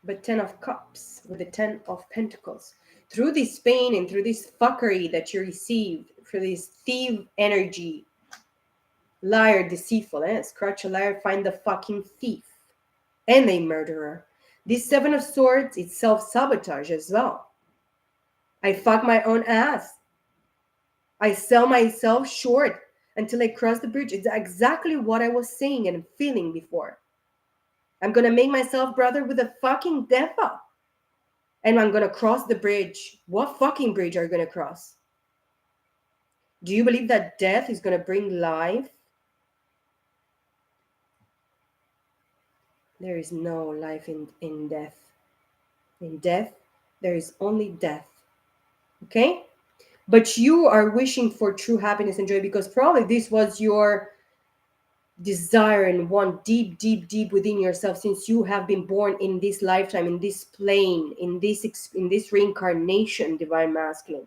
But Ten of Cups with the Ten of Pentacles. Through this pain and through this fuckery that you received, for this thief energy, liar, deceitful, scratch a liar, find the fucking thief and a murderer. This Seven of Swords, it's self-sabotage as well. I fuck my own ass. I sell myself short until I cross the bridge. It's exactly what I was saying and feeling before. I'm going to make myself brother with the fucking devil. And I'm going to cross the bridge. What fucking bridge are you going to cross? Do you believe that death is going to bring life? There is no life in death. In death, there is only death. Okay? But you are wishing for true happiness and joy because probably this was your desire and want deep, deep, deep within yourself since you have been born in this lifetime, in this plane, in this reincarnation, Divine Masculine.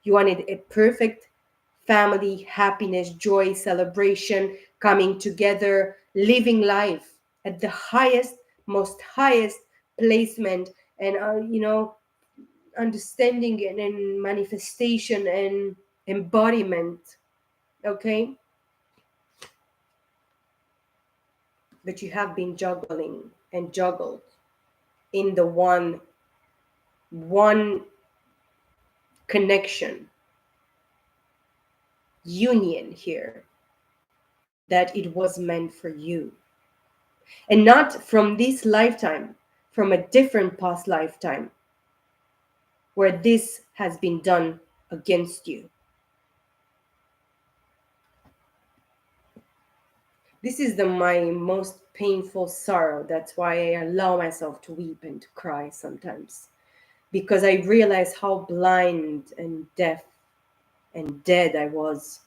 You wanted a perfect family, happiness, joy, celebration, coming together, living life at the highest, most highest placement, and understanding and manifestation and embodiment. Okay? But you have been juggling and juggled in the one connection, union here, that it was meant for you. And not from this lifetime, from a different past lifetime, where this has been done against you. This is my most painful sorrow. That's why I allow myself to weep and to cry sometimes. Because I realize how blind and deaf and dead I was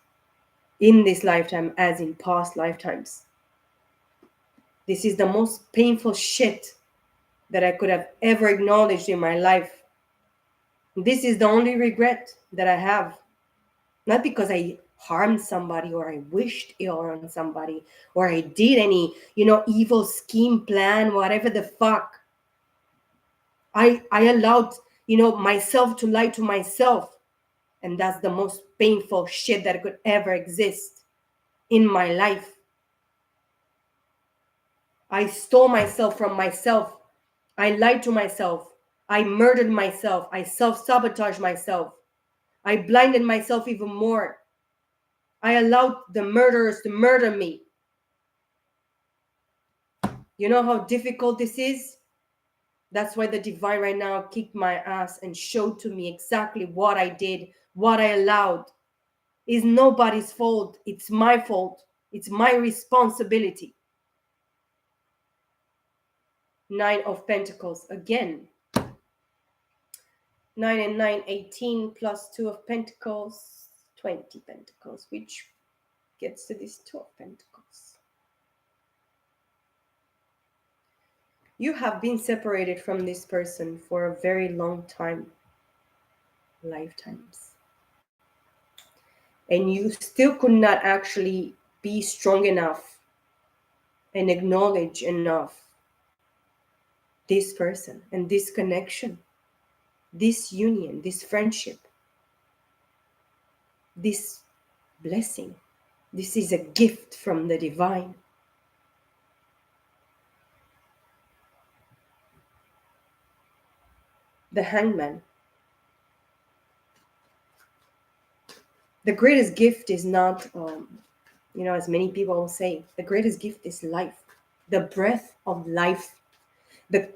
in this lifetime as in past lifetimes. This is the most painful shit that I could have ever acknowledged in my life. This is the only regret that I have. Not because I harmed somebody or I wished ill on somebody or I did any, evil scheme, plan, whatever the fuck. I allowed, myself to lie to myself. And that's the most painful shit that could ever exist in my life. I stole myself from myself. I lied to myself. I murdered myself. I self-sabotaged myself. I blinded myself even more. I allowed the murderers to murder me. You know how difficult this is? That's why the divine right now kicked my ass and showed to me exactly what I did, what I allowed. It's nobody's fault. It's my fault. It's my responsibility. 9 of Pentacles again. 9 and 9, 18 plus 2 of Pentacles, 20 Pentacles, which gets to this 2 of Pentacles. You have been separated from this person for a very long time, lifetimes. And you still could not actually be strong enough and acknowledge enough this person and this connection, this union, this friendship, this blessing. This is a gift from the divine. The Hangman. The greatest gift is not, as many people will say, the greatest gift is life, the breath of life, the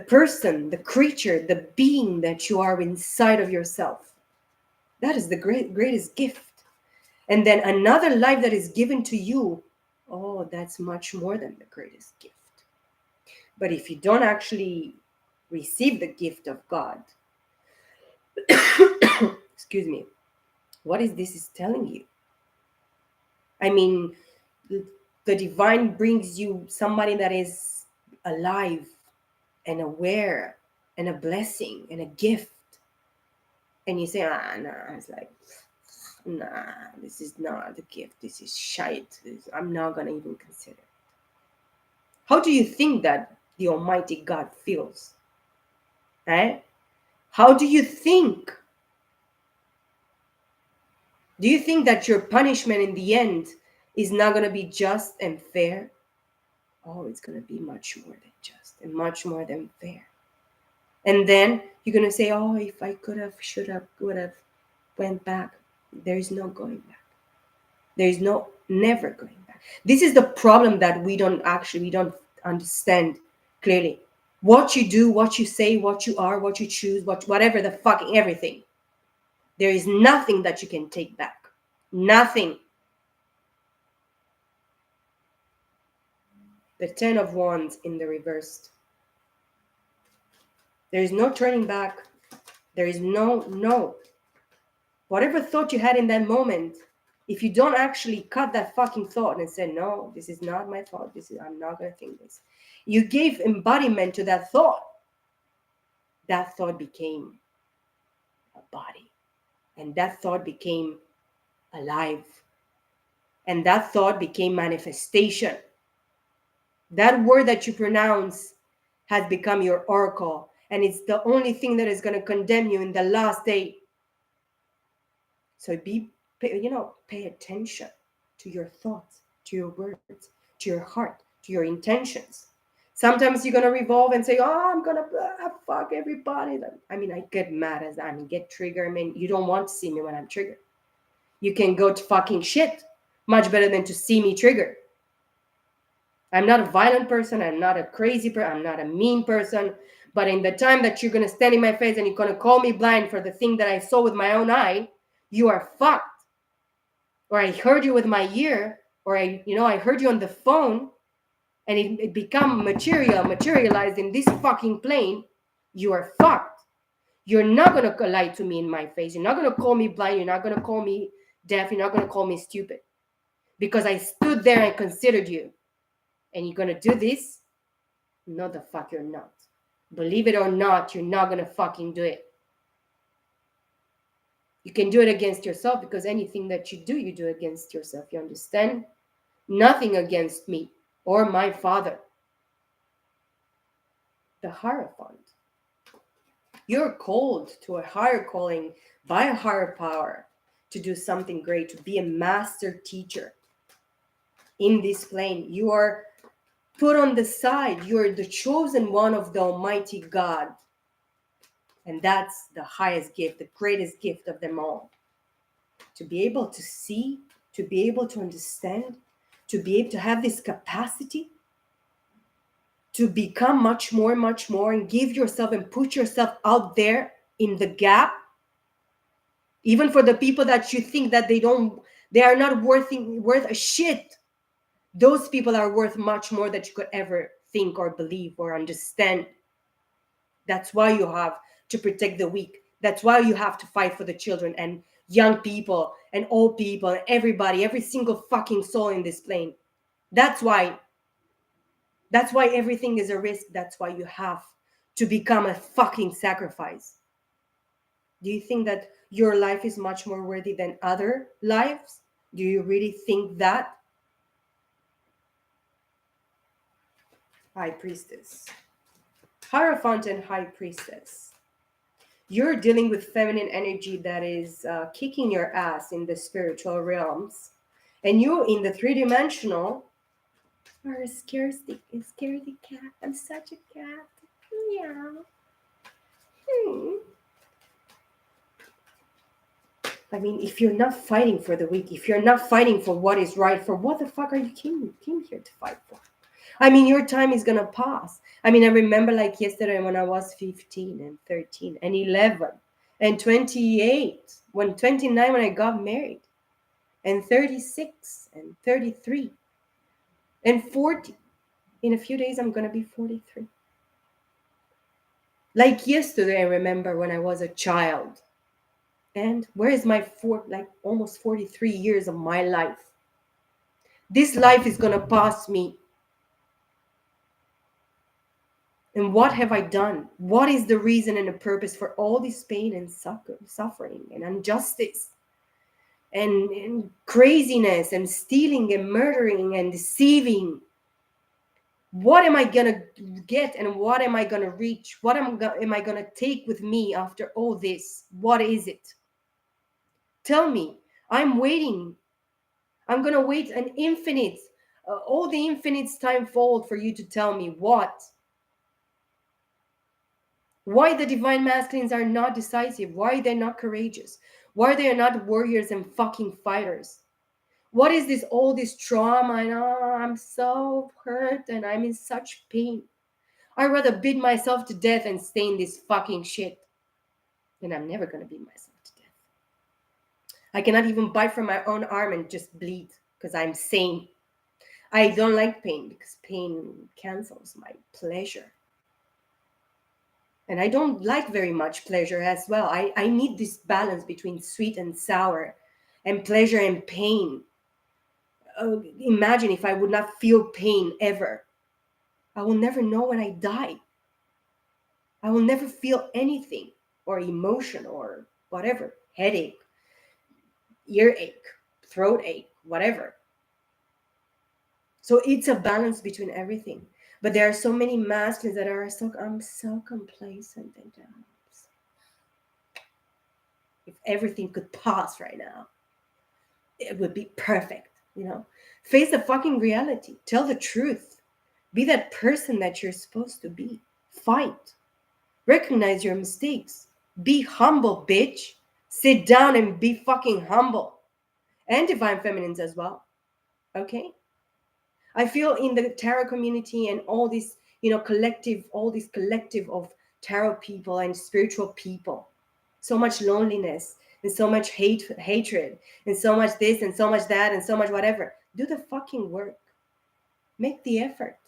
person, the creature, the being that you are inside of yourself. That is the greatest gift. And then another life that is given to you, oh, that's much more than the greatest gift. But if you don't actually receive the gift of God, excuse me, what is this is telling you? I mean, the divine brings you somebody that is alive and aware and a blessing and a gift. And you say, nah, it's like, nah, this is not the gift. This is shite. I'm not going to even consider it. How do you think that the Almighty God feels? Eh? How do you think? Do you think that your punishment in the end is not going to be just and fair? Oh, it's going to be much more than just and much more than fair. And then you're going to say, oh, if I could have, should have, would have, went back. There is no going back. There is no never going back. This is the problem that we don't understand clearly. What you do, what you say, what you are, what you choose, whatever the fucking everything. There is nothing that you can take back. Nothing. The 10 of Wands in the reversed. There is no turning back. There is no. Whatever thought you had in that moment, if you don't actually cut that fucking thought and say, no, this is not my thought. I'm not going to think this. You gave embodiment to that thought. That thought became a body. And that thought became alive. And that thought became manifestation. That word that you pronounce has become your oracle. And it's the only thing that is going to condemn you in the last day. So pay attention to your thoughts, to your words, to your heart, to your intentions. Sometimes you're going to revolve and say, oh, I'm going to fuck everybody. I mean, I get mad as I get triggered. I mean, you don't want to see me when I'm triggered. You can go to fucking shit. Much better than to see me triggered. I'm not a violent person. I'm not a crazy person. I'm not a mean person. But in the time that you're going to stand in my face and you're going to call me blind for the thing that I saw with my own eye, you are fucked. Or I heard you with my ear, or I heard you on the phone, and it become materialized in this fucking plane, you are fucked. You're not going to lie to me in my face. You're not going to call me blind. You're not going to call me deaf. You're not going to call me stupid. Because I stood there and considered you. And you're going to do this? No, the fuck you're not. Believe it or not, you're not going to fucking do it. You can do it against yourself because anything that you do against yourself. You understand? Nothing against me or my father. The Hierophant. You're called to a higher calling by a higher power to do something great, to be a master teacher in this plane. You are put on the side. You're the chosen one of the Almighty God. And that's the highest gift, the greatest gift of them all. To be able to see, to be able to understand, to be able to have this capacity to become much more, and give yourself and put yourself out there in the gap, even for the people that you think that they are not worth a shit. Those people are worth much more that you could ever think or believe or understand. That's why you have to protect the weak. That's why you have to fight for the children and young people and old people and everybody, every single fucking soul in this plane. That's why everything is a risk. That's why you have to become a fucking sacrifice. Do you think that your life is much more worthy than other lives? Do you really think that? High Priestess. Hierophant and High Priestess. You're dealing with feminine energy that is kicking your ass in the spiritual realms. And you in the three-dimensional are a scaredy cat. I'm such a cat. Yeah. I mean, if you're not fighting for the weak, if you're not fighting for what is right, for what the fuck are you came here to fight for? I mean, your time is going to pass. I mean, I remember like yesterday when I was 15 and 13 and 11 and 28, when 29 when I got married, and 36 and 33 and 40. In a few days, I'm going to be 43. Like yesterday, I remember when I was a child. And where is my almost 43 years of my life? This life is going to pass me. And what have I done? What is the reason and the purpose for all this pain and suffering and injustice and craziness and stealing and murdering and deceiving? What am I going to get and what am I going to reach? What am I going to take with me after all this? What is it? Tell me. I'm waiting. I'm going to wait an infinite, all the infinites time fold for you to tell me what. Why the divine masculines are not decisive, why they're not courageous, why they are not warriors and fucking fighters. What is this, all this trauma and I'm so hurt and I'm in such pain. I'd rather beat myself to death and stay in this fucking shit. And I'm never going to beat myself to death. I cannot even bite from my own arm and just bleed because I'm sane. I don't like pain because pain cancels my pleasure. And I don't like very much pleasure as well. I need this balance between sweet and sour and pleasure and pain. Imagine if I would not feel pain ever. I will never know when I die. I will never feel anything or emotion or whatever, headache, earache, throat ache, whatever. So it's a balance between everything. But there are so many masculines that are I'm so complacent and if everything could pass right now, it would be perfect, Face the fucking reality. Tell the truth. Be that person that you're supposed to be. Fight. Recognize your mistakes. Be humble, bitch. Sit down and be fucking humble. And divine feminines as well. Okay? I feel in the tarot community and all this, collective of tarot people and spiritual people, so much loneliness and so much hatred and so much this and so much that and so much whatever. Do the fucking work. Make the effort.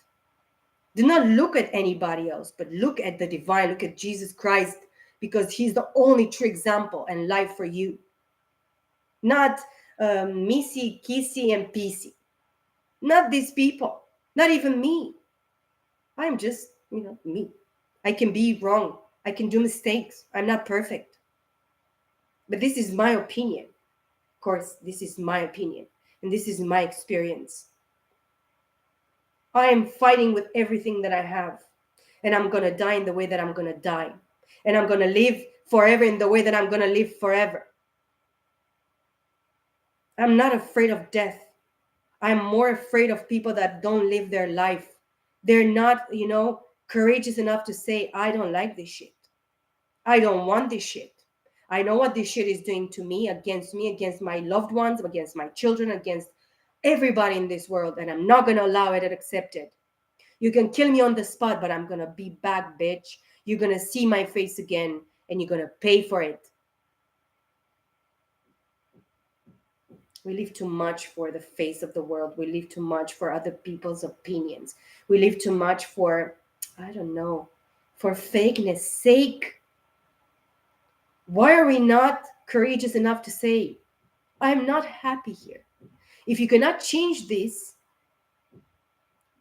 Do not look at anybody else, but look at the divine. Look at Jesus Christ, because he's the only true example and life for you. Not Missy, Kissy, and PC. Not these people. Not even me. I'm just, me. I can be wrong. I can do mistakes. I'm not perfect. But this is my opinion. Of course, this is my opinion. And this is my experience. I am fighting with everything that I have. And I'm going to die in the way that I'm going to die. And I'm going to live forever in the way that I'm going to live forever. I'm not afraid of death. I'm more afraid of people that don't live their life They're not, courageous enough to say, I don't like this shit. I don't want this shit. I know what this shit is doing to me, against my loved ones, against my children, against everybody in this world, and I'm not going to allow it and accept it. You can kill me on the spot, but I'm going to be back, bitch. You're going to see my face again, and you're going to pay for it. We live too much for the face of the world. We live too much for other people's opinions. We live too much for, I don't know, for fakeness sake. Why are we not courageous enough to say, I'm not happy here? If you cannot change this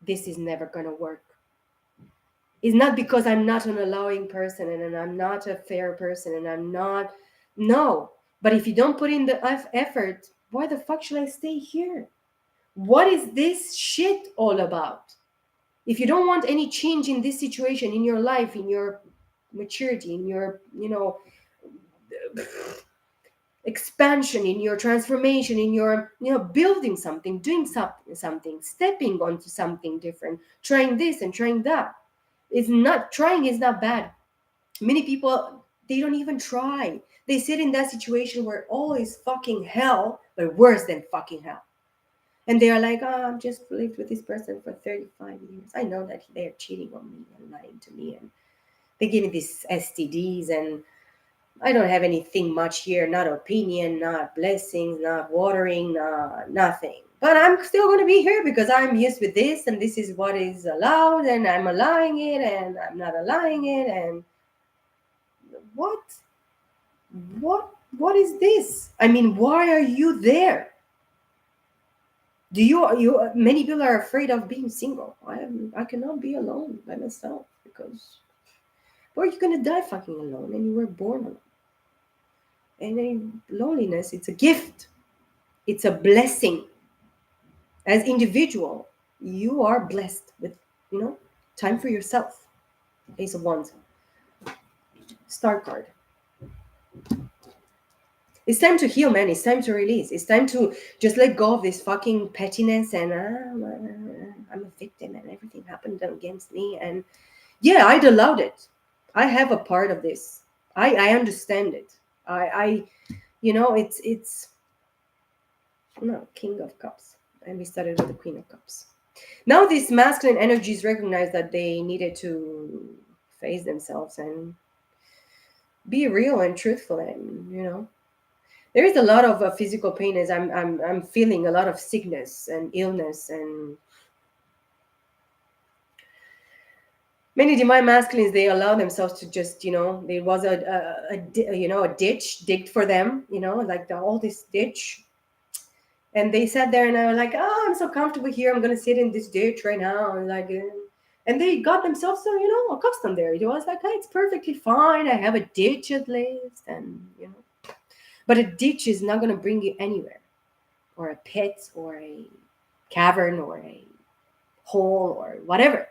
is never going to work. It's not because I'm not an allowing person and I'm not a fair person and I'm not, no. But if you don't put in the effort, why the fuck should I stay here? What is this shit all about? If you don't want any change in this situation, in your life, in your maturity, in your, expansion, in your transformation, in your, building something, doing something, stepping onto something different, trying this and trying that. It's not, trying is not bad. Many people, they don't even try. They sit in that situation where all is fucking hell, but worse than fucking hell. And they are like, oh, I've just lived with this person for 35 years. I know that they're cheating on me and lying to me. And they give me these STDs. And I don't have anything much here. Not opinion, not blessings, not watering, nothing. But I'm still going to be here because I'm used with this. And this is what is allowed. And I'm allowing it. And I'm not allowing it. And what? What is this? I mean, why are you there? Do you many people are afraid of being single. I cannot be alone by myself because, or you're gonna die fucking alone, and you were born alone. And loneliness, it's a gift. It's a blessing. As individual, you are blessed with, time for yourself. Ace of Wands. Star card. It's time to heal, man. It's time to release. It's time to just let go of this fucking pettiness and I'm a victim and everything happened against me. And yeah, I'd allowed it. I have a part of this. I understand it. It's no King of Cups. And we started with the Queen of Cups. Now these masculine energies recognize that they needed to face themselves and be real and truthful and there is a lot of physical pain as I'm feeling a lot of sickness and illness, and many divine masculines, they allow themselves to just there was a ditch digged for them, like all this ditch, and they sat there and I was like, oh, I'm so comfortable here, I'm gonna sit in this ditch right now, and they got themselves so accustomed there. It was like, hey, it's perfectly fine, I have a ditch at least, and but a ditch is not going to bring you anywhere, or a pit, or a cavern, or a hole, or whatever.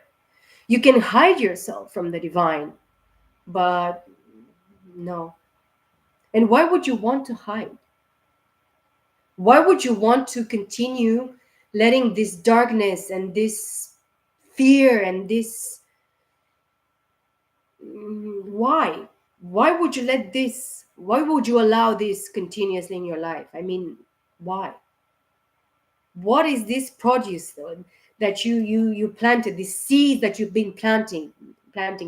You can hide yourself from the divine, but no. And why would you want to hide? Why would you want to continue letting this darkness and this fear and this... Why? Why would you let this... Why would you allow this continuously in your life? I mean, why? What is this produce though, that you planted, this seed that you've been planting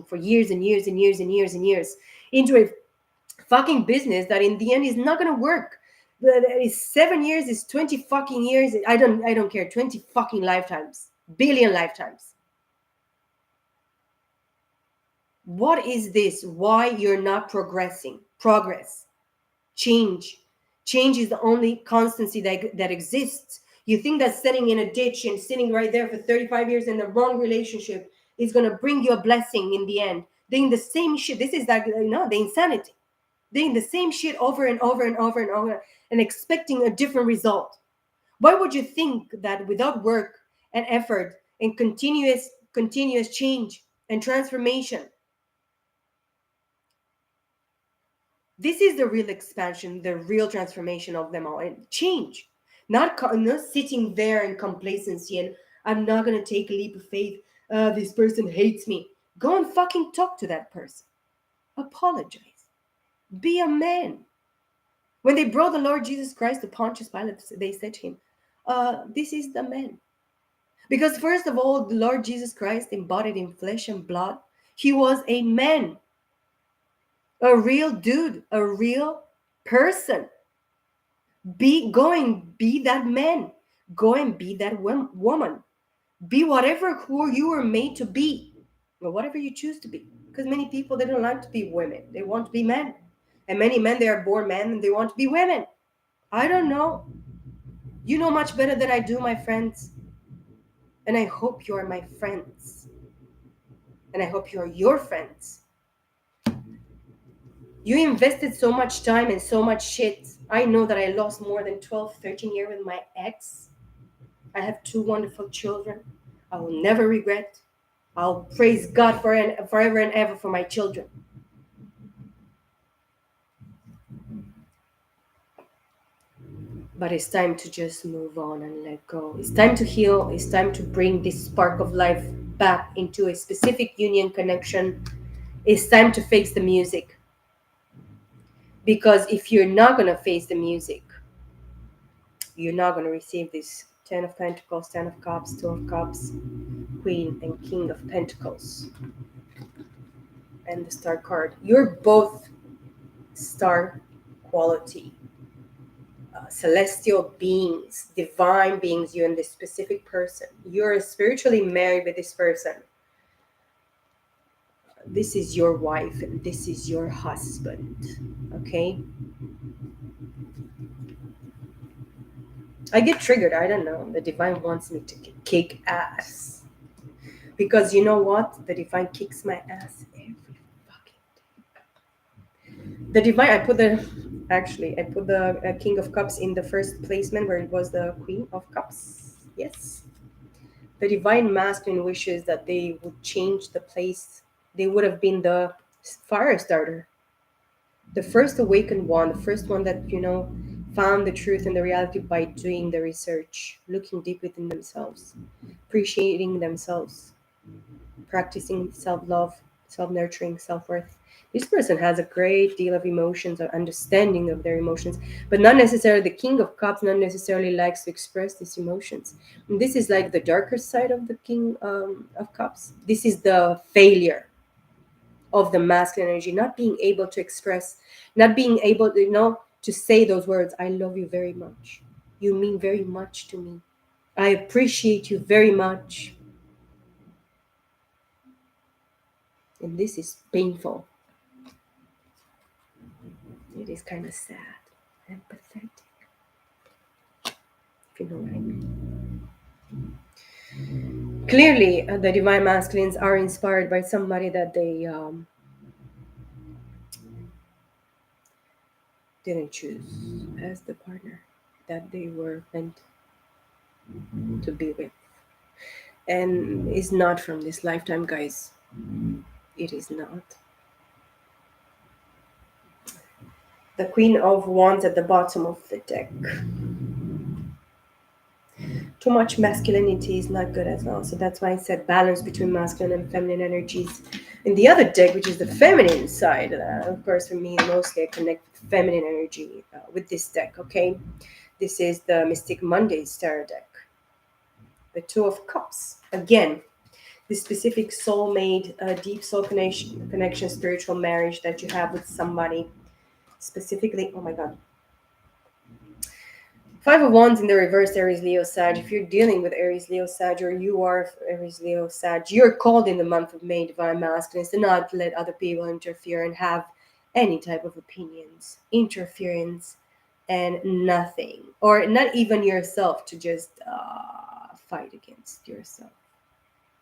for years and years and years and years and years into a fucking business that in the end is not going to work? Is 7 years, is 20 fucking years. I don't care. 20 fucking lifetimes, billion lifetimes. What is this? Why you're not progressing? Progress, change is the only constancy that exists. You think that sitting in a ditch and sitting right there for 35 years in the wrong relationship is going to bring you a blessing in the end? Doing the same shit. This is like, the insanity. Doing the same shit over and over and over and over and expecting a different result. Why would you think that without work and effort and continuous change and transformation, this is the real expansion, the real transformation of them all, and change, not sitting there in complacency and I'm not going to take a leap of faith. This person hates me. Go and fucking talk to that person. Apologize. Be a man. When they brought the Lord Jesus Christ to Pontius Pilate, they said to him, this is the man. Because first of all, the Lord Jesus Christ, embodied in flesh and blood, he was a man, a real dude, a real person. Be that man. Go and be that woman. Be whatever who you were made to be, or whatever you choose to be. Because many people, they don't like to be women, they want to be men, and many men, they are born men and they want to be women. I don't know. You know much better than I do, my friends. And I hope you are my friends. And I hope you are your friends. You invested so much time and so much shit. I know that I lost more than 12, 13 years with my ex. I have two wonderful children. I will never regret. I'll praise God forever and ever for my children. But it's time to just move on and let go. It's time to heal. It's time to bring this spark of life back into a specific union connection. It's time to face the music. Because if you're not going to face the music, you're not going to receive this 10 of Pentacles, 10 of Cups, 2 of Cups, Queen and King of Pentacles. And the Star card. You're both star quality. Celestial beings, divine beings, you and this specific person. You're spiritually married with this person. This is your wife and this is your husband. Okay? I get triggered. I don't know. The divine wants me to kick ass. Because you know what? The divine kicks my ass every fucking day. The divine, I put the King of Cups in the first placement where it was the Queen of Cups. Yes. The divine masculine wishes that they would change the place. They would have been the fire starter, the first awakened one, the first one that, found the truth and the reality by doing the research, looking deep within themselves, appreciating themselves, practicing self-love, self-nurturing, self-worth. This person has a great deal of emotions or understanding of their emotions, but not necessarily the King of Cups, not necessarily likes to express these emotions. And this is like the darker side of the King of Cups. This is the failure of the masculine energy, not being able to express, not being able to, to say those words. I love you very much. You mean very much to me. I appreciate you very much. And this is painful. It is kind of sad and pathetic, if you know what I mean. Clearly, the divine masculines are inspired by somebody that they didn't choose as the partner that they were meant to be with. And is not from this lifetime, guys. It is not. The Queen of Wands at the bottom of the deck. Too much masculinity is not good as well. So that's why I said balance between masculine and feminine energies. In the other deck, which is the feminine side, of course, for me, mostly I connect with feminine energy with this deck, okay? This is the Mystic Monday Star deck. The Two of Cups. Again, this specific soulmate, deep soul connection, spiritual marriage that you have with somebody. Specifically, oh my God. Five of Wands in the reverse, Aries, Leo, Sag. If you're dealing with Aries, Leo, Sag, or you are Aries, Leo, Sag, you're called in the month of May, divine masculines, to not let other people interfere and have any type of opinions, interference, and nothing. Or not even yourself to just fight against yourself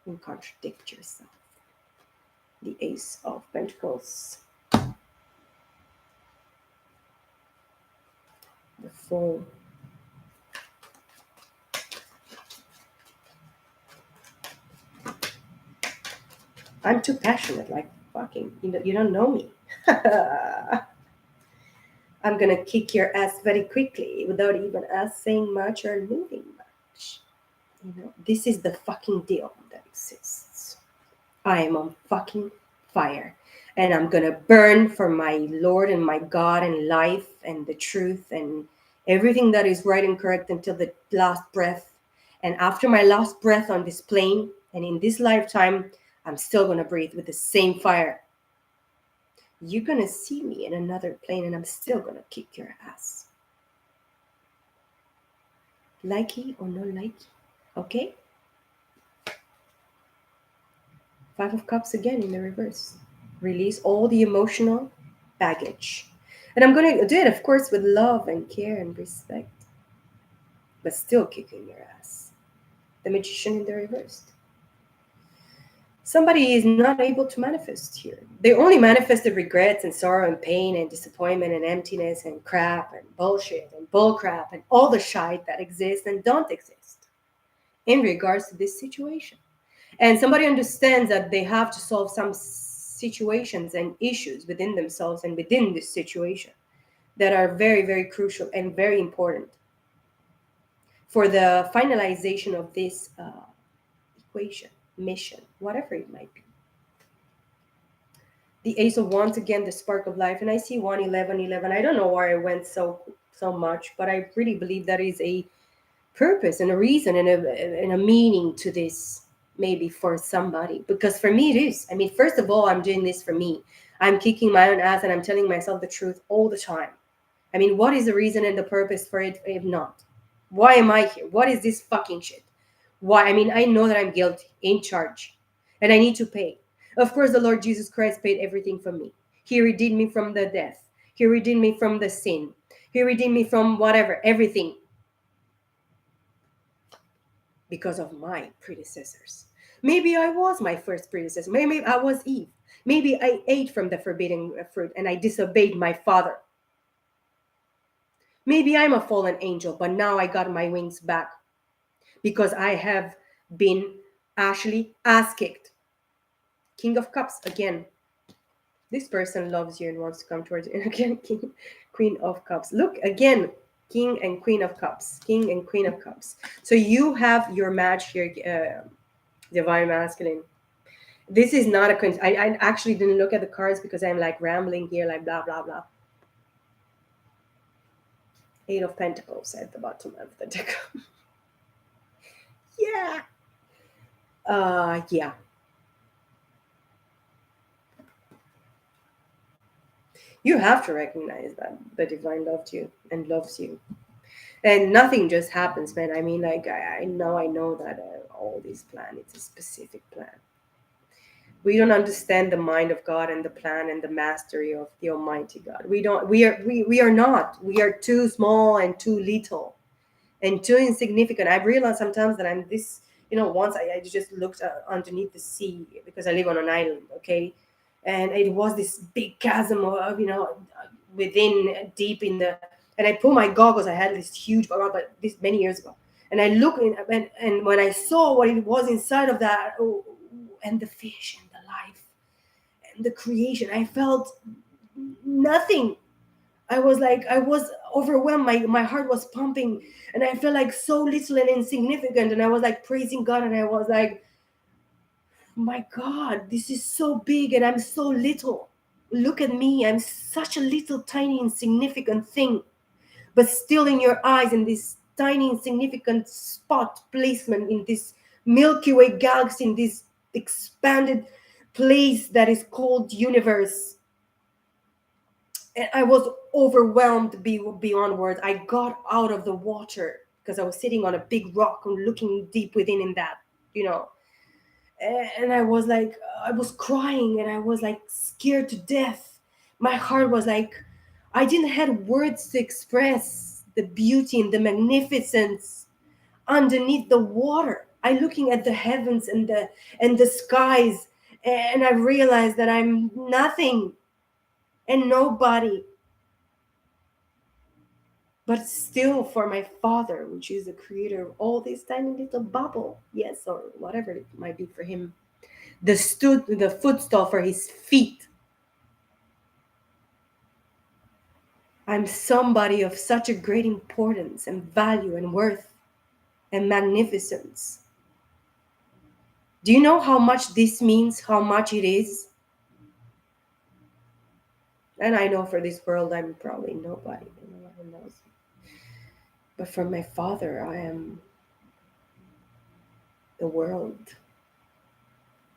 and contradict yourself. The Ace of Pentacles. The Fool. I'm too passionate, like fucking, you don't know me. I'm gonna kick your ass very quickly without even us saying much or moving much. This is the fucking deal that exists. I am on fucking fire. And I'm gonna burn for my Lord and my God and life and the truth and everything that is right and correct until the last breath. And after my last breath on this plane and in this lifetime, I'm still gonna breathe with the same fire. You're gonna see me in another plane and I'm still gonna kick your ass. Likey or no likey. Okay? Five of Cups again in the reverse. Release all the emotional baggage. And I'm going to do it, of course, with love and care and respect, but still kicking your ass. The Magician in the reverse. Somebody is not able to manifest here. They only manifested regrets and sorrow and pain and disappointment and emptiness and crap and bullshit and bullcrap and all the shite that exists and don't exist in regards to this situation. And somebody understands that they have to solve some situations and issues within themselves and within this situation that are very, very crucial and very important for the finalization of this equation, mission, whatever it might be. The Ace of Wands again, the spark of life, and I see 11111. I don't know why I went so much, but I really believe that is a purpose and a reason and a meaning to this, maybe for somebody, because for me it is. I mean, first of all, I'm doing this for me. I'm kicking my own ass and I'm telling myself the truth all the time. I mean, what is the reason and the purpose for it if not? Why am I here? What is this fucking shit? Why? I mean, I know that I'm guilty, in charge, and I need to pay. Of course, the Lord Jesus Christ paid everything for me. He redeemed me from the death. He redeemed me from the sin. He redeemed me from whatever, everything, because of my predecessors. Maybe I was my first predecessor. Maybe I was Eve. Maybe I ate from the forbidden fruit and I disobeyed my father. Maybe I'm a fallen angel, but now I got my wings back because I have been actually ass kicked. King of Cups again. This person loves you and wants to come towards you. And again, Queen of Cups. Look again, King and Queen of Cups. King and Queen of Cups. So you have your match here, Divine Masculine. This is not a I actually didn't look at the cards because I'm like rambling here, like blah blah blah. Eight of Pentacles at the bottom of the deck. Yeah. Yeah. You have to recognize that the divine loved you and loves you. And nothing just happens, man. I mean, like, I know that all these plan, it's a specific plan. We don't understand the mind of God and the plan and the mastery of the Almighty God. We are not. We are too small and too little and too insignificant. I've realized sometimes that I'm this, once I just looked underneath the sea because I live on an island, okay? And it was this big chasm of, within deep in the, and I put my goggles, I had this huge goggles, but this many years ago. And I look in, and when I saw what it was inside of that, and the fish and the life and the creation, I felt nothing. I was overwhelmed. My heart was pumping and I felt like so little and insignificant. And I was like praising God and I was like, my God, this is so big and I'm so little. Look at me. I'm such a little, tiny, insignificant thing. But still in your eyes, in this tiny, insignificant spot placement in this Milky Way galaxy, in this expanded place that is called universe. And I was overwhelmed beyond words. I got out of the water because I was sitting on a big rock and looking deep within in that, you know. And I was like, I was crying and I was like scared to death. My heart was like, I didn't have words to express the beauty and the magnificence underneath the water. I looking at the heavens and the skies, and I realized that I'm nothing and nobody. But still, for my father, which is the creator of all this tiny little bubble, yes, or whatever it might be for him, the footstool for his feet. I'm somebody of such a great importance and value and worth and magnificence Do you know how much this means, how much it is? And I know for this world I'm probably nobody, no one knows. But for my Father, I am the world,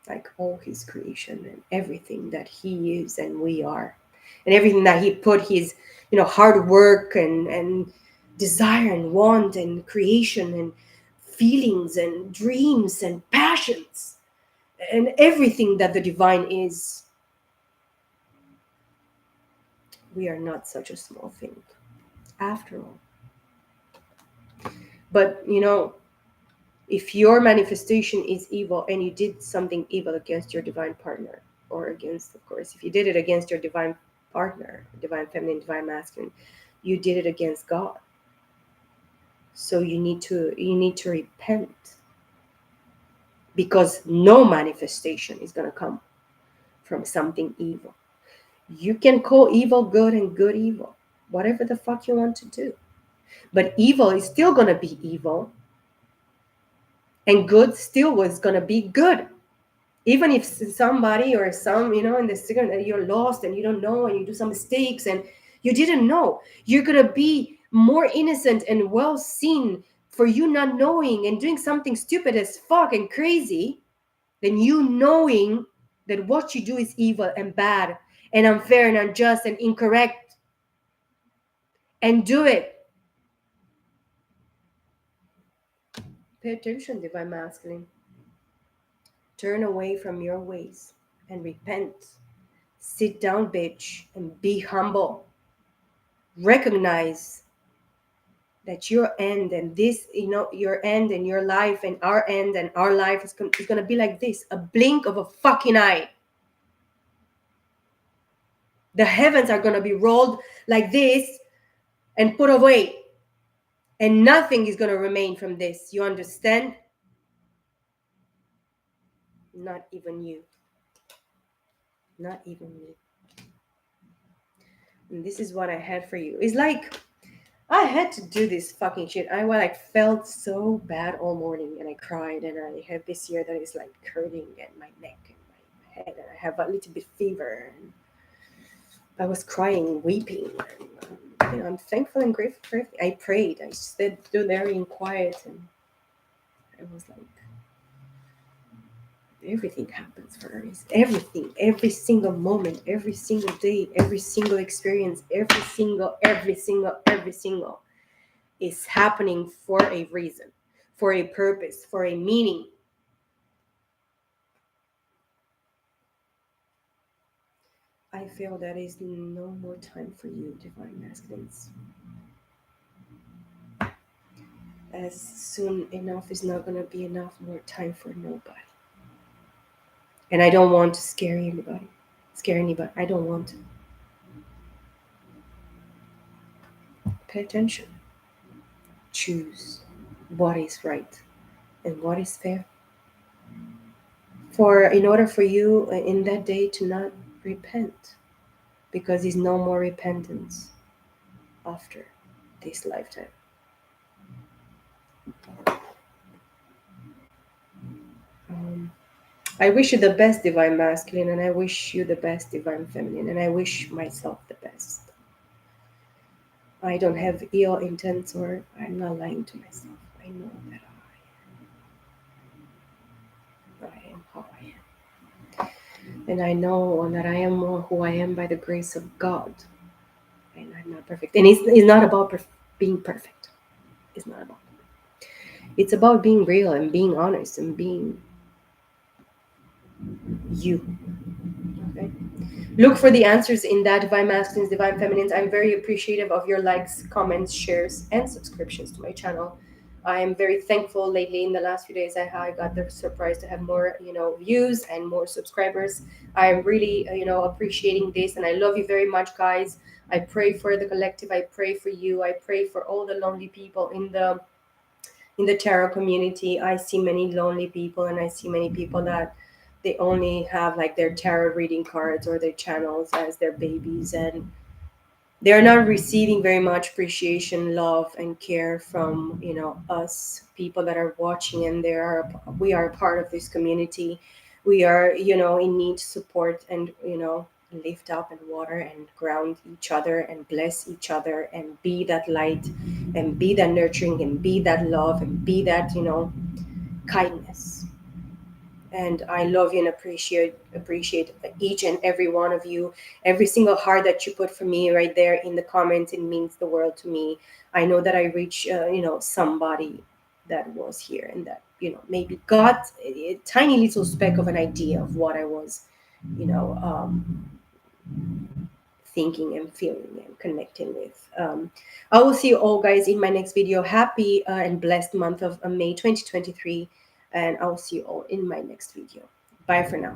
like all his creation and everything that he is and we are, and everything that he put his, hard work and desire and want and creation and feelings and dreams and passions and everything that the divine is. We are not such a small thing after all. But if your manifestation is evil and you did something evil against your divine partner, or against, of course, if you did it against your divine partner, divine feminine, divine masculine, you did it against God. So you need to repent, because no manifestation is going to come from something evil. You can call evil good and good evil, whatever the fuck you want to do, but evil is still going to be evil, and good still was going to be good. Even if somebody or some, in the second that you're lost and you don't know and you do some mistakes and you didn't know, you're going to be more innocent and well seen for you not knowing and doing something stupid as fuck and crazy than you knowing that what you do is evil and bad and unfair and unjust and incorrect, and do it. Pay attention, divine masculine. Turn away from your ways and repent. Sit down, bitch, and be humble. Recognize that your end and this, your end and your life and our end and our life is going to be like this, a blink of a fucking eye. The heavens are going to be rolled like this and put away, and nothing is going to remain from this. You understand? Not even you. Not even me. And this is what I had for you. It's like I had to do this fucking shit. I felt so bad all morning, and I cried, and I have this ear that is like hurting, and my neck and my head, and I have a little bit fever, and I was crying, weeping. And, I'm thankful and grateful for everything. I prayed. I stood there in quiet, and I was like, everything happens for a reason. Everything, every single moment, every single day, every single experience, every single is happening for a reason, for a purpose, for a meaning. I feel that is no more time for you, divine masculines. As soon enough is not going to be enough more time for nobody. And I don't want to scare anybody. I don't want to. Pay attention. Choose what is right and what is fair. In order for you in that day to not repent, because there's no more repentance after this lifetime. I wish you the best, divine masculine, and I wish you the best, divine feminine, and I wish myself the best. I don't have ill intents, or I'm not lying to myself. I know that I am how I am. And I know that I am who I am by the grace of God. And I'm not perfect. And it's not about being perfect. It's not about that. It's about being real and being honest and being you. Okay? Look for the answers in that, divine masculines, divine feminines. I'm very appreciative of your likes, comments, shares, and subscriptions to my channel. I am very thankful lately. In the last few days, I got the surprise to have more, views and more subscribers. I'm really, appreciating this, and I love you very much, guys. I pray for the collective. I pray for you. I pray for all the lonely people in the tarot community. I see many lonely people, and I see many people that they only have like their tarot reading cards or their channels as their babies, and they're not receiving very much appreciation, love, and care from, us people that are watching, and we are part of this community. We are, in need support, and lift up and water and ground each other and bless each other and be that light and be that nurturing and be that love and be that, kindness. And I love you and appreciate each and every one of you. Every single heart that you put for me right there in the comments, it means the world to me. I know that I reach somebody that was here, and that maybe got a tiny little speck of an idea of what I was you know thinking and feeling and connecting with. I will see you all, guys, in my next video. Happy and blessed month of May 2023, and I will see you all in my next video. Bye for now.